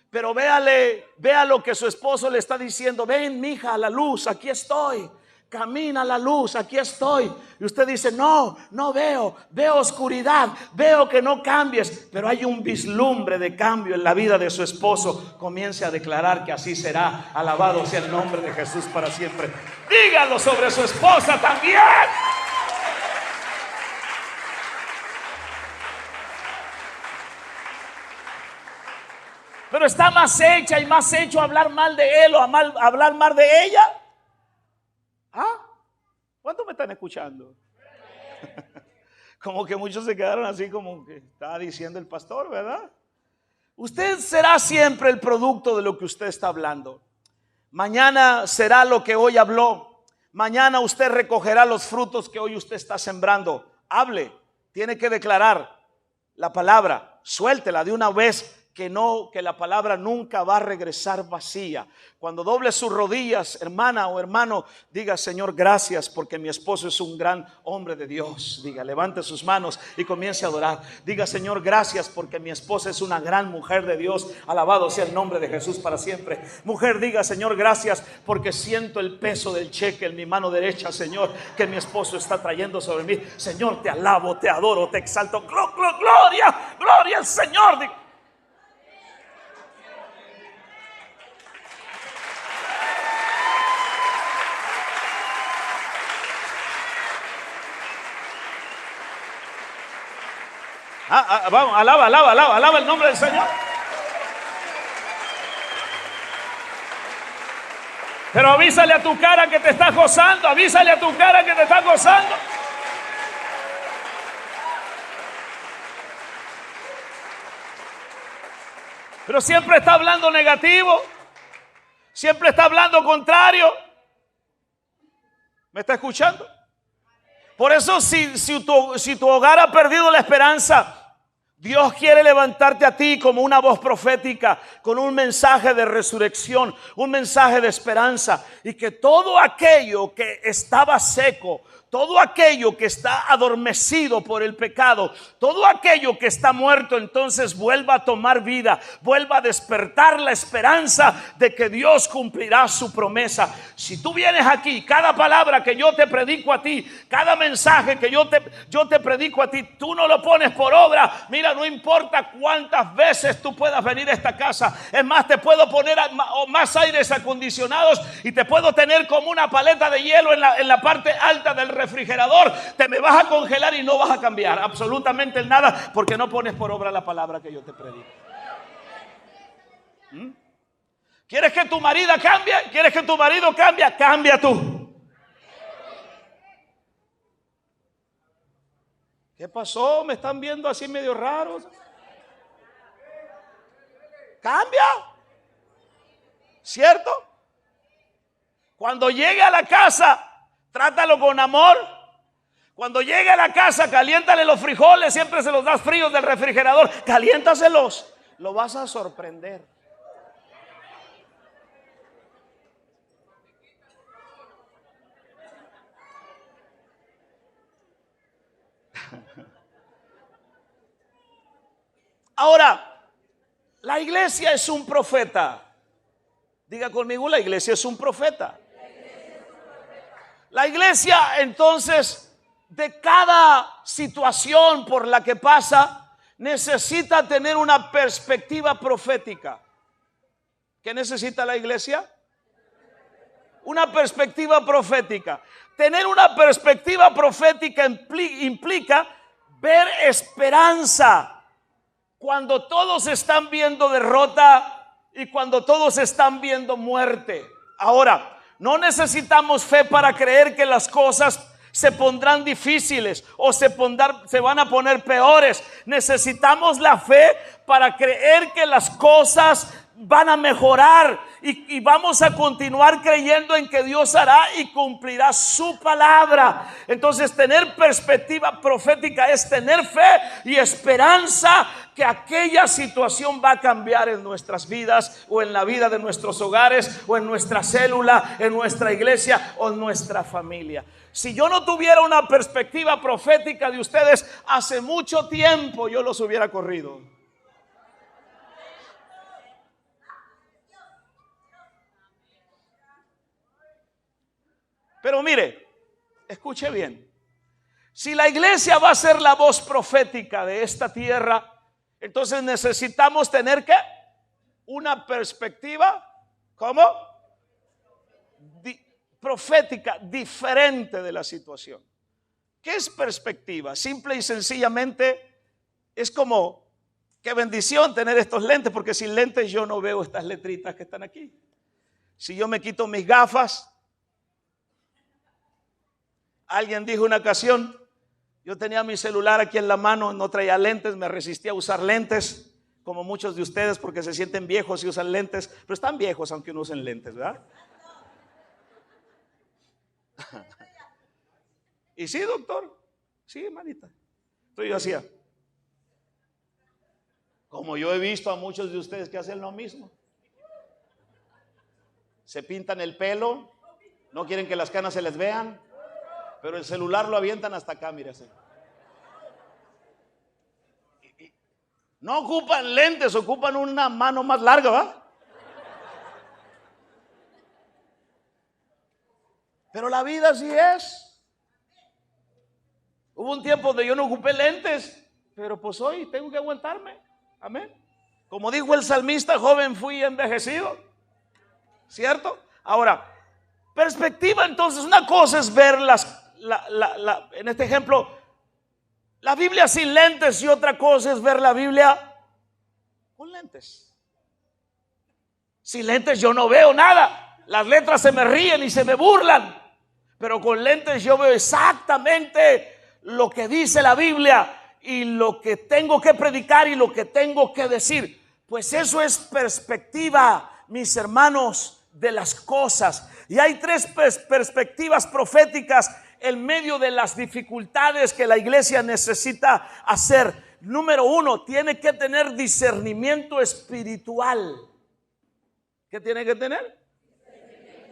pero vea lo que su esposo le está diciendo. Ven, mija, a la luz, aquí estoy. Camina a la luz, aquí estoy. Y usted dice, no veo oscuridad, veo que no cambies. Pero hay un vislumbre de cambio en la vida de su esposo. Comience a declarar que así será. Alabado sea el nombre de Jesús para siempre. Dígalo sobre su esposa también. Pero está más hecha y más hecho a hablar mal de él o a hablar mal de ella. ¿Ah? ¿Cuántos me están escuchando? Como que muchos se quedaron así como que estaba diciendo el pastor, ¿verdad? Usted será siempre el producto de lo que usted está hablando. Mañana será lo que hoy habló. Mañana usted recogerá los frutos que hoy usted está sembrando. Hable, tiene que declarar la palabra, suéltela de una vez. Que la palabra nunca va a regresar vacía. Cuando doble sus rodillas, hermana o hermano, diga: Señor, gracias porque mi esposo es un gran hombre de Dios. Diga, levante sus manos y comience a adorar. Diga: Señor, gracias porque mi esposa es una gran mujer de Dios. Alabado sea el nombre de Jesús para siempre. Mujer, diga: Señor, gracias porque siento el peso del cheque en mi mano derecha, Señor, que mi esposo está trayendo sobre mí. Señor, te alabo, te adoro, te exalto. Gloria, gloria al Señor. Diga, vamos, alaba el nombre del Señor. Pero avísale a tu cara que te está gozando. Avísale a tu cara que te está gozando. Pero siempre está hablando negativo. Siempre está hablando contrario. ¿Me está escuchando? Por eso si tu hogar ha perdido la esperanza, Dios quiere levantarte a ti como una voz profética, con un mensaje de resurrección, un mensaje de esperanza, y que todo aquello que estaba seco, todo aquello que está adormecido por el pecado, todo aquello que está muerto, entonces vuelva a tomar vida, vuelva a despertar la esperanza de que Dios cumplirá su promesa. Si tú vienes aquí, cada palabra que yo te predico a ti, cada mensaje que yo te predico a ti, tú no lo pones por obra. Mira, no importa cuántas veces tú puedas venir a esta casa, es más, te puedo poner más aires acondicionados y te puedo tener como una paleta de hielo en la parte alta del refrigerador. Te me vas a congelar y no vas a cambiar absolutamente nada, porque no pones por obra la palabra que yo te predico. ¿Quieres que tu marido cambie? ¿Quieres que tu marido cambie? Cambia tú. ¿Qué pasó? ¿Me están viendo así medio raros? Cambia. ¿Cierto? Cuando llegue a la casa, trátalo con amor. Cuando llegue a la casa, caliéntale los frijoles. Siempre se los das fríos del refrigerador. Caliéntaselos. Lo vas a sorprender. Ahora, la iglesia es un profeta. Diga conmigo, la iglesia es un profeta. La iglesia, entonces, de cada situación por la que pasa, necesita tener una perspectiva profética. ¿Qué necesita la iglesia? Una perspectiva profética. Tener una perspectiva profética implica ver esperanza cuando todos están viendo derrota y cuando todos están viendo muerte. Ahora, no necesitamos fe para creer que las cosas se pondrán difíciles o se van a poner peores. Necesitamos la fe para creer que las cosas van a mejorar y vamos a continuar creyendo en que Dios hará y cumplirá su palabra. Entonces, tener perspectiva profética es tener fe y esperanza que aquella situación va a cambiar en nuestras vidas, o en la vida de nuestros hogares, o en nuestra célula, en nuestra iglesia, o en nuestra familia. Si yo no tuviera una perspectiva profética de ustedes, hace mucho tiempo yo los hubiera corrido. Pero mire, escuche bien. Si la iglesia va a ser la voz profética de esta tierra, entonces necesitamos tener ¿qué? Una perspectiva, ¿cómo? Profética, diferente de la situación. ¿Qué es perspectiva? Simple y sencillamente es como, qué bendición tener estos lentes, porque sin lentes yo no veo estas letritas que están aquí. Si yo me quito mis gafas, alguien dijo una ocasión, yo tenía mi celular aquí en la mano, no traía lentes, me resistía a usar lentes, como muchos de ustedes, porque se sienten viejos y usan lentes, pero están viejos aunque no usen lentes, ¿verdad? Y sí, doctor, sí, hermanita. Entonces yo hacía, como yo he visto a muchos de ustedes que hacen lo mismo, se pintan el pelo, no quieren que las canas se les vean, pero el celular lo avientan hasta acá, mire así. No ocupan lentes, ocupan una mano más larga, ¿va? Pero la vida así es. Hubo un tiempo donde yo no ocupé lentes, pero pues hoy tengo que aguantarme. Amén. Como dijo el salmista, joven fui envejecido. ¿Cierto? Ahora, perspectiva, entonces, una cosa es ver en este ejemplo, la Biblia sin lentes, y otra cosa es ver la Biblia con lentes. Sin lentes yo no veo nada. Las letras se me ríen y se me burlan. Pero con lentes yo veo exactamente lo que dice la Biblia y lo que tengo que predicar y lo que tengo que decir. Pues eso es perspectiva, mis hermanos, de las cosas. Y hay tres perspectivas proféticas en medio de las dificultades que la iglesia necesita hacer. Número uno, tiene que tener discernimiento espiritual. ¿Qué tiene que tener?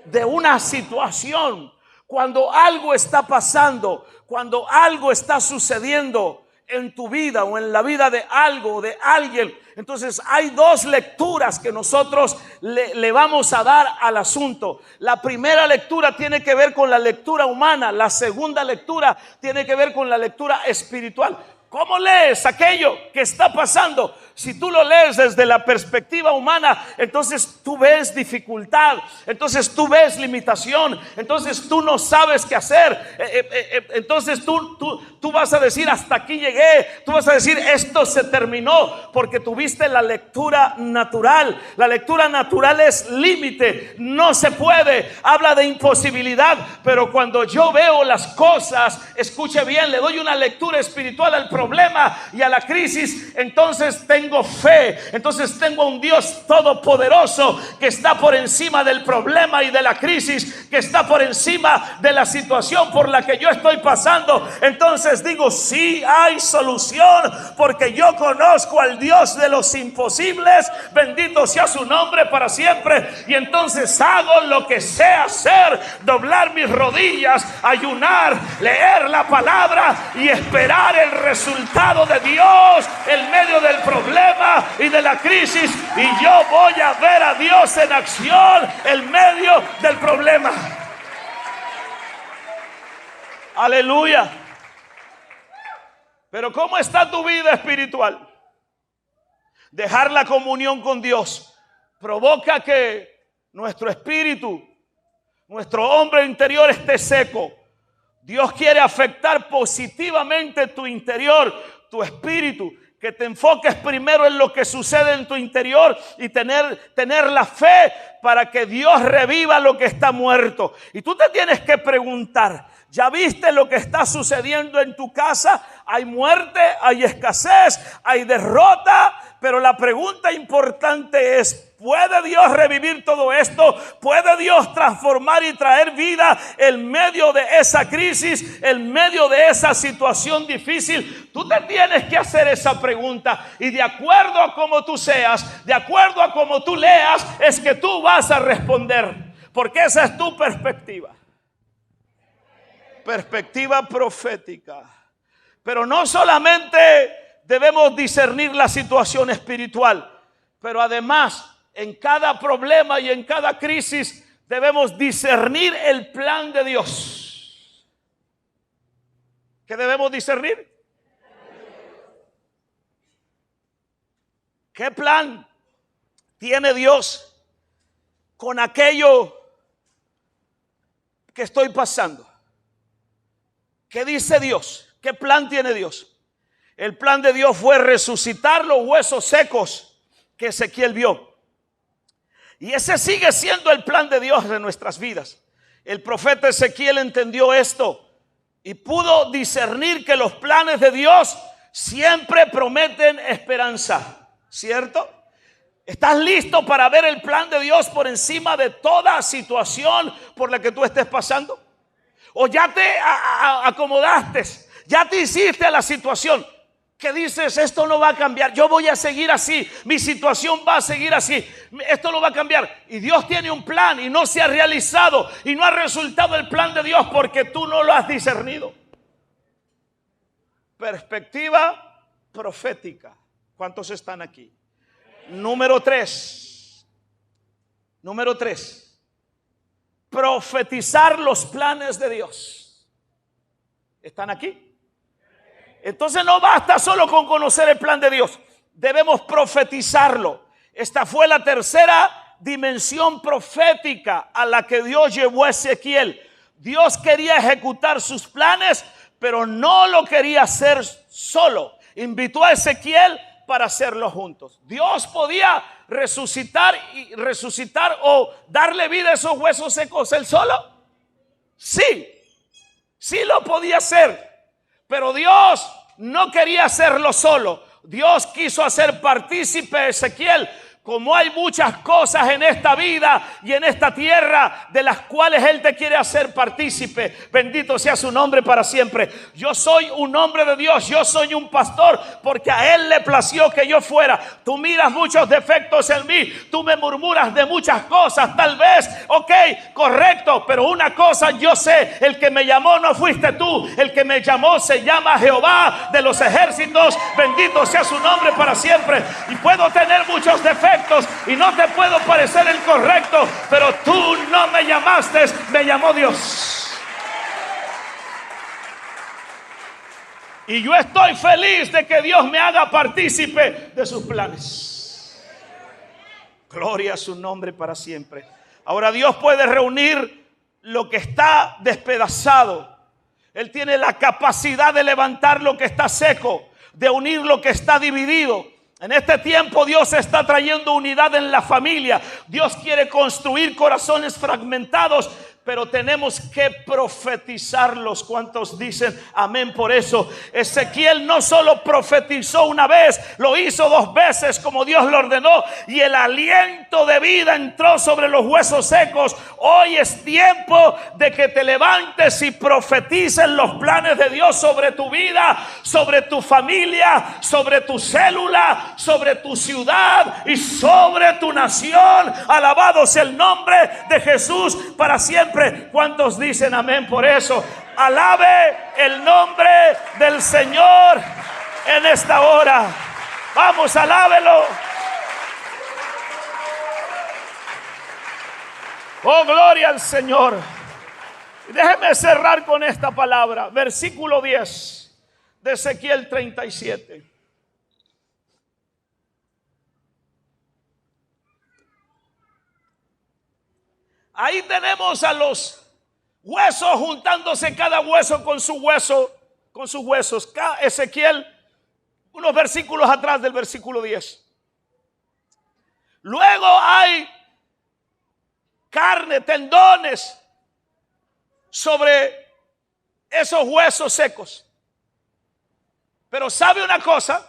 De una situación. Cuando algo está pasando, cuando algo está sucediendo en tu vida o en la vida de algo o de alguien, entonces hay dos lecturas que nosotros le vamos a dar al asunto. La primera lectura tiene que ver con la lectura humana, la segunda lectura tiene que ver con la lectura espiritual. ¿Cómo lees aquello que está pasando? Si tú lo lees desde la perspectiva humana, entonces tú ves dificultad, entonces tú ves limitación, entonces tú no sabes qué hacer, entonces tú vas a decir hasta aquí llegué, tú vas a decir esto se terminó, porque tuviste la lectura natural. La lectura natural es límite, no se puede, habla de imposibilidad, pero cuando yo veo las cosas, escuche bien, le doy una lectura espiritual al problema y a la crisis, entonces tengo fe, entonces tengo un Dios todopoderoso que está por encima del problema y de la crisis, que está por encima de la situación por la que yo estoy pasando. Entonces digo, sí hay solución, porque yo conozco al Dios de los imposibles, bendito sea su nombre para siempre. Y entonces hago lo que sé hacer, doblar mis rodillas, ayunar, leer la palabra y esperar el resultado de Dios en medio del problema y de la crisis, y yo voy a ver a Dios en acción en medio del problema. Aleluya. Pero ¿cómo está tu vida espiritual? Dejar la comunión con Dios provoca que nuestro espíritu, nuestro hombre interior esté seco. Dios quiere afectar positivamente tu interior, tu espíritu. Que te enfoques primero en lo que sucede en tu interior y tener la fe para que Dios reviva lo que está muerto. Y tú te tienes que preguntar, ¿Ya viste lo que está sucediendo en tu casa? Hay muerte, hay escasez, hay derrota, pero la pregunta importante es, ¿puede Dios revivir todo esto? ¿Puede Dios transformar y traer vida en medio de esa crisis, en medio de esa situación difícil? Tú te tienes que hacer esa pregunta, y de acuerdo a cómo tú seas, de acuerdo a cómo tú leas, es que tú vas a responder, porque esa es tu perspectiva. Perspectiva profética. Pero no solamente debemos discernir la situación espiritual, pero además en cada problema y en cada crisis debemos discernir el plan de Dios. ¿Qué debemos discernir? ¿Qué plan tiene Dios con aquello que estoy pasando? ¿Qué dice Dios? ¿Qué plan tiene Dios? El plan de Dios fue resucitar los huesos secos que Ezequiel vio. Y ese sigue siendo el plan de Dios en nuestras vidas. El profeta Ezequiel entendió esto y pudo discernir que los planes de Dios siempre prometen esperanza, ¿cierto? ¿Estás listo para ver el plan de Dios por encima de toda situación por la que tú estés pasando? ¿O ya te acomodaste? ¿Ya te hiciste a la situación que dices, esto no va a cambiar, yo voy a seguir así, mi situación va a seguir así, esto no va a cambiar? Y Dios tiene un plan y no se ha realizado y no ha resultado el plan de Dios porque tú no lo has discernido. Perspectiva profética. ¿Cuántos están aquí? Número 3. Profetizar los planes de Dios. ¿Están aquí? Entonces no basta solo con conocer el plan de Dios, debemos profetizarlo. Esta fue la tercera dimensión profética a la que Dios llevó a Ezequiel. Dios quería ejecutar sus planes, pero no lo quería hacer solo. Invitó a Ezequiel para hacerlo juntos. Dios podía resucitar o darle vida a esos huesos secos él solo. Sí lo podía hacer. Pero Dios no quería hacerlo solo. Dios quiso hacer partícipe a Ezequiel. Como hay muchas cosas en esta vida y en esta tierra de las cuales Él te quiere hacer partícipe. Bendito sea su nombre para siempre. Yo soy un hombre de Dios, yo soy un pastor porque a Él le plació que yo fuera. Tú miras muchos defectos en mí, tú me murmuras de muchas cosas, tal vez, ok, correcto, pero una cosa yo sé, el que me llamó no fuiste tú, el que me llamó se llama Jehová de los ejércitos. Bendito sea su nombre para siempre. Y puedo tener muchos defectos y no te puedo parecer el correcto, pero tú no me llamaste, me llamó Dios. Y yo estoy feliz de que Dios me haga partícipe de sus planes. Gloria a su nombre para siempre. Ahora Dios puede reunir lo que está despedazado. Él tiene la capacidad de levantar lo que está seco, de unir lo que está dividido. En este tiempo Dios está trayendo unidad en la familia. Dios quiere construir corazones fragmentados, pero tenemos que profetizarlos. ¿Cuántos dicen amén por eso? Ezequiel no solo profetizó una vez, lo hizo 2 veces como Dios lo ordenó, y el aliento de vida entró sobre los huesos secos. Hoy es tiempo de que te levantes y profetices los planes de Dios sobre tu vida, sobre tu familia, sobre tu célula, sobre tu ciudad y sobre tu nación. Alabado sea el nombre de Jesús para siempre. ¿Cuántos dicen amén por eso? Alabe el nombre del Señor en esta hora. Vamos, alábelo. Oh, gloria al Señor. Déjeme cerrar con esta palabra. Versículo 10 de Ezequiel 37. Ahí tenemos a los huesos juntándose, cada hueso con su hueso, con sus huesos. Ezequiel, unos versículos atrás del versículo 10. Luego hay carne, tendones sobre esos huesos secos. Pero ¿sabe una cosa?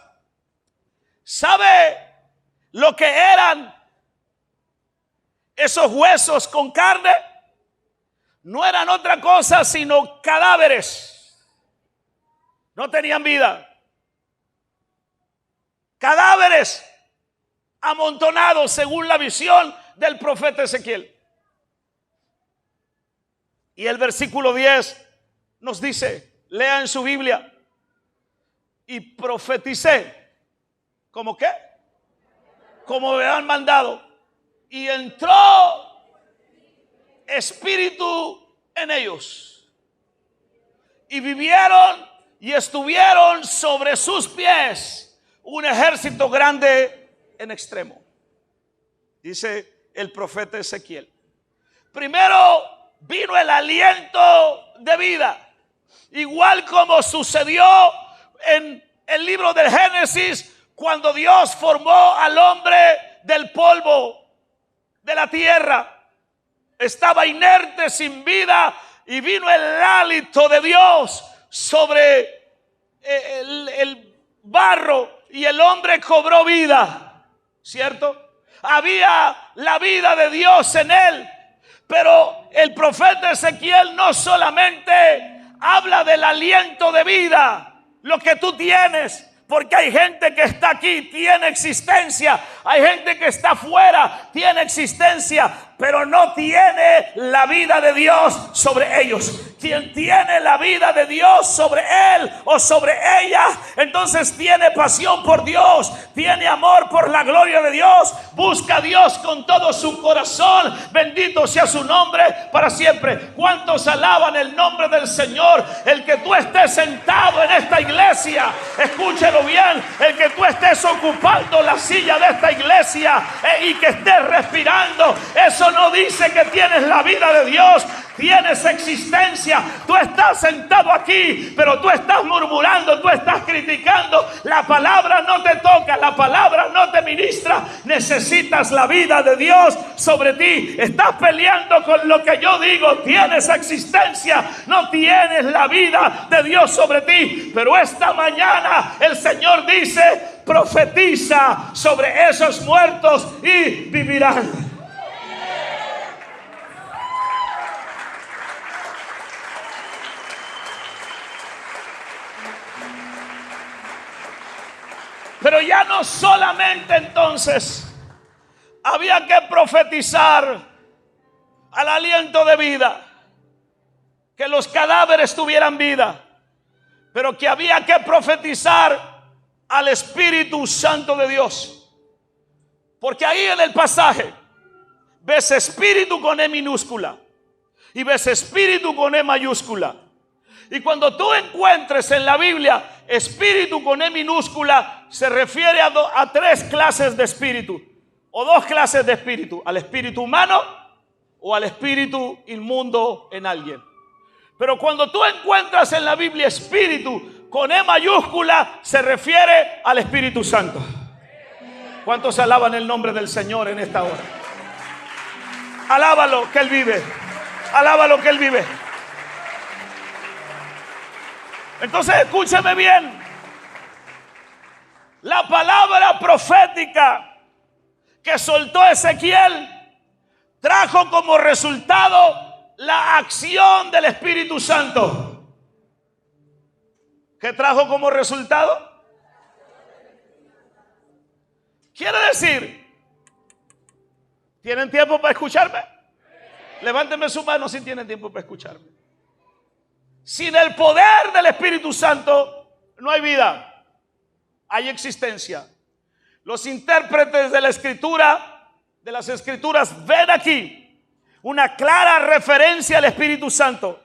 ¿Sabe lo que eran esos huesos con carne? No eran otra cosa sino cadáveres. No tenían vida. Cadáveres amontonados según la visión del profeta Ezequiel. Y el versículo 10 nos dice, lea en su Biblia, y profeticé. ¿Cómo qué? Como me han mandado. Y entró espíritu en ellos. Y vivieron y estuvieron sobre sus pies un ejército grande en extremo. Dice el profeta Ezequiel. Primero vino el aliento de vida. Igual como sucedió en el libro del Génesis, cuando Dios formó al hombre del polvo de la tierra. Estaba inerte, sin vida, y vino el hálito de Dios sobre el barro y el hombre cobró vida, ¿cierto? Había la vida de Dios en él. Pero el profeta Ezequiel no solamente habla del aliento de vida, lo que tú tienes, porque hay gente que está aquí, tiene existencia. Hay gente que está afuera, tiene existencia, pero no tiene la vida de Dios sobre ellos. Quien tiene la vida de Dios sobre él o sobre ella, entonces tiene pasión por Dios, tiene amor por la gloria de Dios, busca a Dios con todo su corazón. Bendito sea su nombre para siempre. ¿Cuántos alaban el nombre del Señor? El que tú estés sentado en esta iglesia, escúchelo bien, el que tú estés ocupando la silla de esta iglesia y que estés respirando, eso no dice que tienes la vida de Dios. Tienes existencia. Tú estás sentado aquí, pero tú estás murmurando, tú estás criticando. La palabra no te toca, la palabra no te ministra. Necesitas la vida de Dios sobre ti. Estás peleando con lo que yo digo. Tienes existencia, no tienes la vida de Dios sobre ti. Pero esta mañana el Señor dice, profetiza sobre esos muertos y vivirán. Pero ya no solamente entonces había que profetizar al aliento de vida, que los cadáveres tuvieran vida, pero que había que profetizar al Espíritu Santo de Dios. Porque ahí en el pasaje ves espíritu con E minúscula y ves espíritu con E mayúscula. Y cuando tú encuentres en la Biblia espíritu con E minúscula, se refiere a tres clases de espíritu, o dos clases de espíritu: al espíritu humano o al espíritu inmundo en alguien. Pero cuando tú encuentras en la Biblia espíritu con E mayúscula, se refiere al Espíritu Santo. ¿Cuántos alaban el nombre del Señor en esta hora? Alábalo que Él vive. Alábalo que Él vive. Entonces escúcheme bien. La palabra profética que soltó Ezequiel trajo como resultado la acción del Espíritu Santo. ¿Qué trajo como resultado? Quiere decir, ¿tienen tiempo para escucharme? Levántenme su mano si tienen tiempo para escucharme. Sin el poder del Espíritu Santo no hay vida, hay existencia. Los intérpretes de la Escritura, de las Escrituras, ven aquí una clara referencia al Espíritu Santo,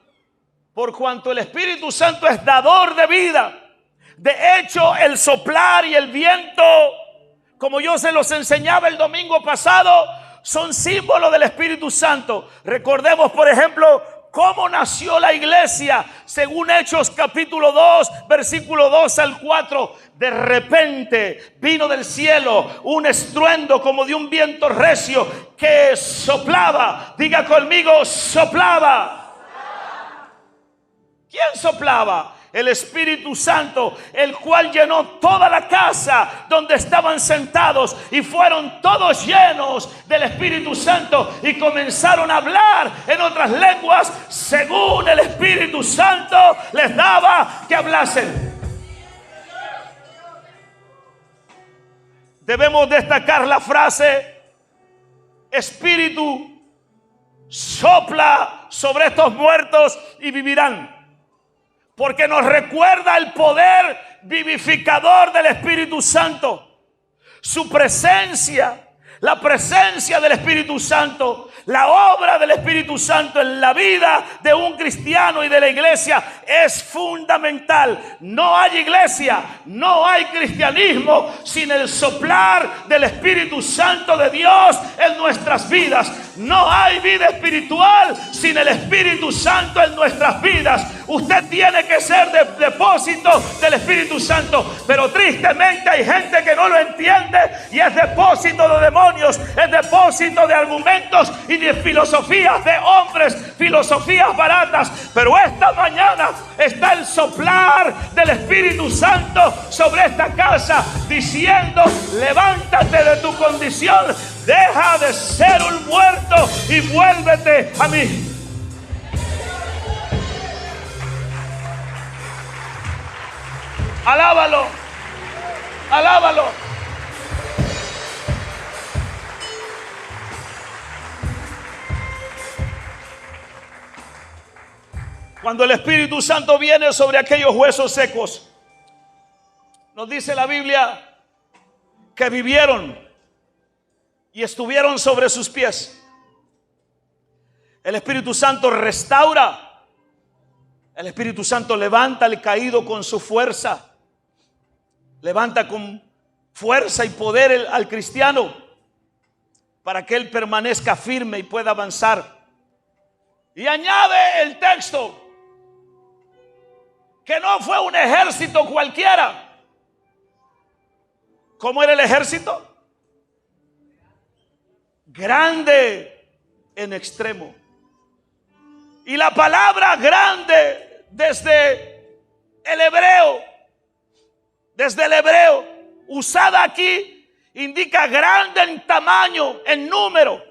por cuanto el Espíritu Santo es dador de vida. De hecho, el soplar y el viento, como yo se los enseñaba el domingo pasado, son símbolos del Espíritu Santo. Recordemos, por ejemplo, cómo nació la iglesia, según Hechos capítulo 2, versículo 2 al 4. De repente vino del cielo un estruendo como de un viento recio que soplaba. Diga conmigo, soplaba. ¿Quién soplaba? El Espíritu Santo, el cual llenó toda la casa donde estaban sentados, y fueron todos llenos del Espíritu Santo y comenzaron a hablar en otras lenguas según el Espíritu Santo les daba que hablasen. Debemos destacar la frase: Espíritu sopla sobre estos muertos y vivirán. Porque nos recuerda el poder vivificador del Espíritu Santo. Su presencia, la presencia del Espíritu Santo, la obra del Espíritu Santo en la vida de un cristiano y de la iglesia es fundamental. No hay iglesia, no hay cristianismo sin el soplar del Espíritu Santo de Dios en nuestras vidas. No hay vida espiritual sin el Espíritu Santo en nuestras vidas. Usted tiene que ser depósito del Espíritu Santo, pero tristemente hay gente que no lo entiende y es depósito de demonios, es depósito de argumentos y de filosofías de hombres, filosofías baratas. Pero esta mañana está el soplar del Espíritu Santo sobre esta casa, diciendo: levántate de tu condición, deja de ser un muerto y vuélvete a mí. Alábalo, alábalo. Cuando el Espíritu Santo viene sobre aquellos huesos secos, nos dice la Biblia que vivieron y estuvieron sobre sus pies. El Espíritu Santo restaura. El Espíritu Santo levanta al caído con su fuerza. Levanta con fuerza y poder al cristiano para que él permanezca firme y pueda avanzar. Y añade el texto que no fue un ejército cualquiera. ¿Cómo era el ejército? Grande en extremo. Y la palabra grande desde el hebreo, usada aquí, indica grande en tamaño, en número,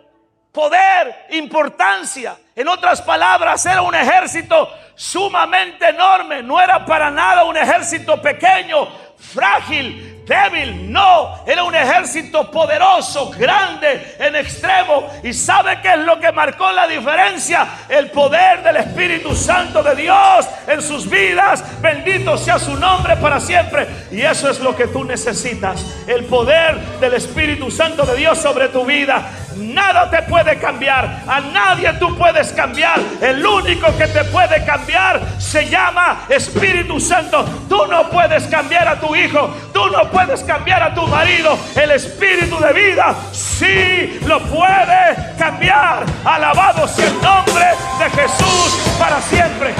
poder, importancia. En otras palabras, era un ejército sumamente enorme. No era para nada un ejército pequeño, frágil, débil. No, era un ejército poderoso, grande en extremo. ¿Y sabe qué es lo que marcó la diferencia? El poder del Espíritu Santo de Dios en sus vidas. Bendito sea su nombre para siempre. Y eso es lo que tú necesitas: el poder del Espíritu Santo de Dios sobre tu vida. Nada te puede cambiar, a nadie tú puedes cambiar. El único que te puede cambiar se llama Espíritu Santo. Tú no puedes cambiar a tu hijo, tú no puedes cambiar a tu marido. El Espíritu de vida sí lo puede cambiar. Alabado sea el nombre de Jesús para siempre.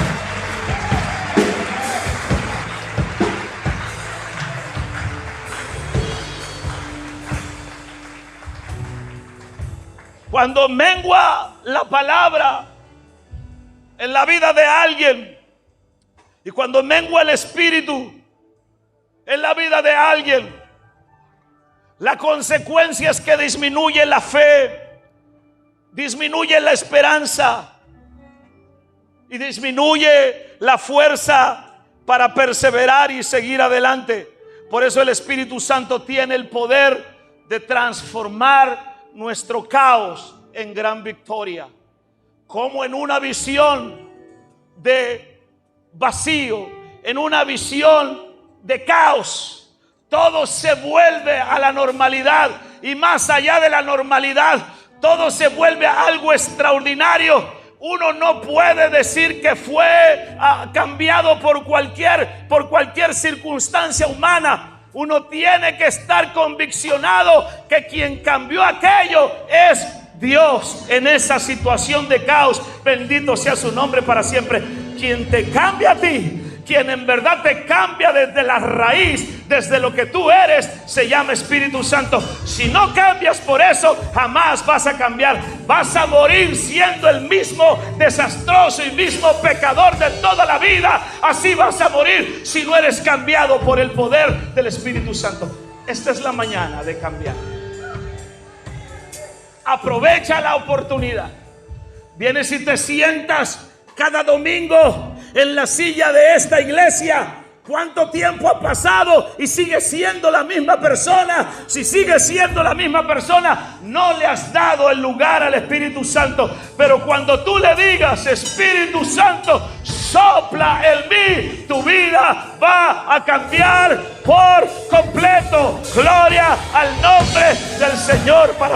Cuando mengua la palabra en la vida de alguien, y cuando mengua el Espíritu en la vida de alguien, la consecuencia es que disminuye la fe, disminuye la esperanza y disminuye la fuerza para perseverar y seguir adelante. Por eso el Espíritu Santo tiene el poder de transformar nuestro caos en gran victoria. Como en una visión de vacío, en una visión de caos, todo se vuelve a la normalidad, y más allá de la normalidad, todo se vuelve algo extraordinario. Uno no puede decir que fue cambiado por cualquier circunstancia humana. Uno tiene que estar conviccionado que quien cambió aquello es Dios en esa situación de caos. Bendito sea su nombre para siempre. Quien te cambia a ti, Quien en verdad te cambia desde la raíz, desde lo que tú eres, se llama Espíritu Santo. Si no cambias por eso, jamás vas a cambiar. Vas a morir siendo el mismo desastroso y mismo pecador de toda la vida. Así vas a morir si no eres cambiado por el poder del Espíritu Santo. Esta es la mañana de cambiar. Aprovecha la oportunidad. Vienes y te sientas cada domingo en la silla de esta iglesia. ¿Cuánto tiempo ha pasado y sigue siendo la misma persona? Si sigue siendo la misma persona, no le has dado el lugar al Espíritu Santo. Pero cuando tú le digas: Espíritu Santo, sopla en mí, tu vida va a cambiar por completo. Gloria al nombre del Señor para siempre.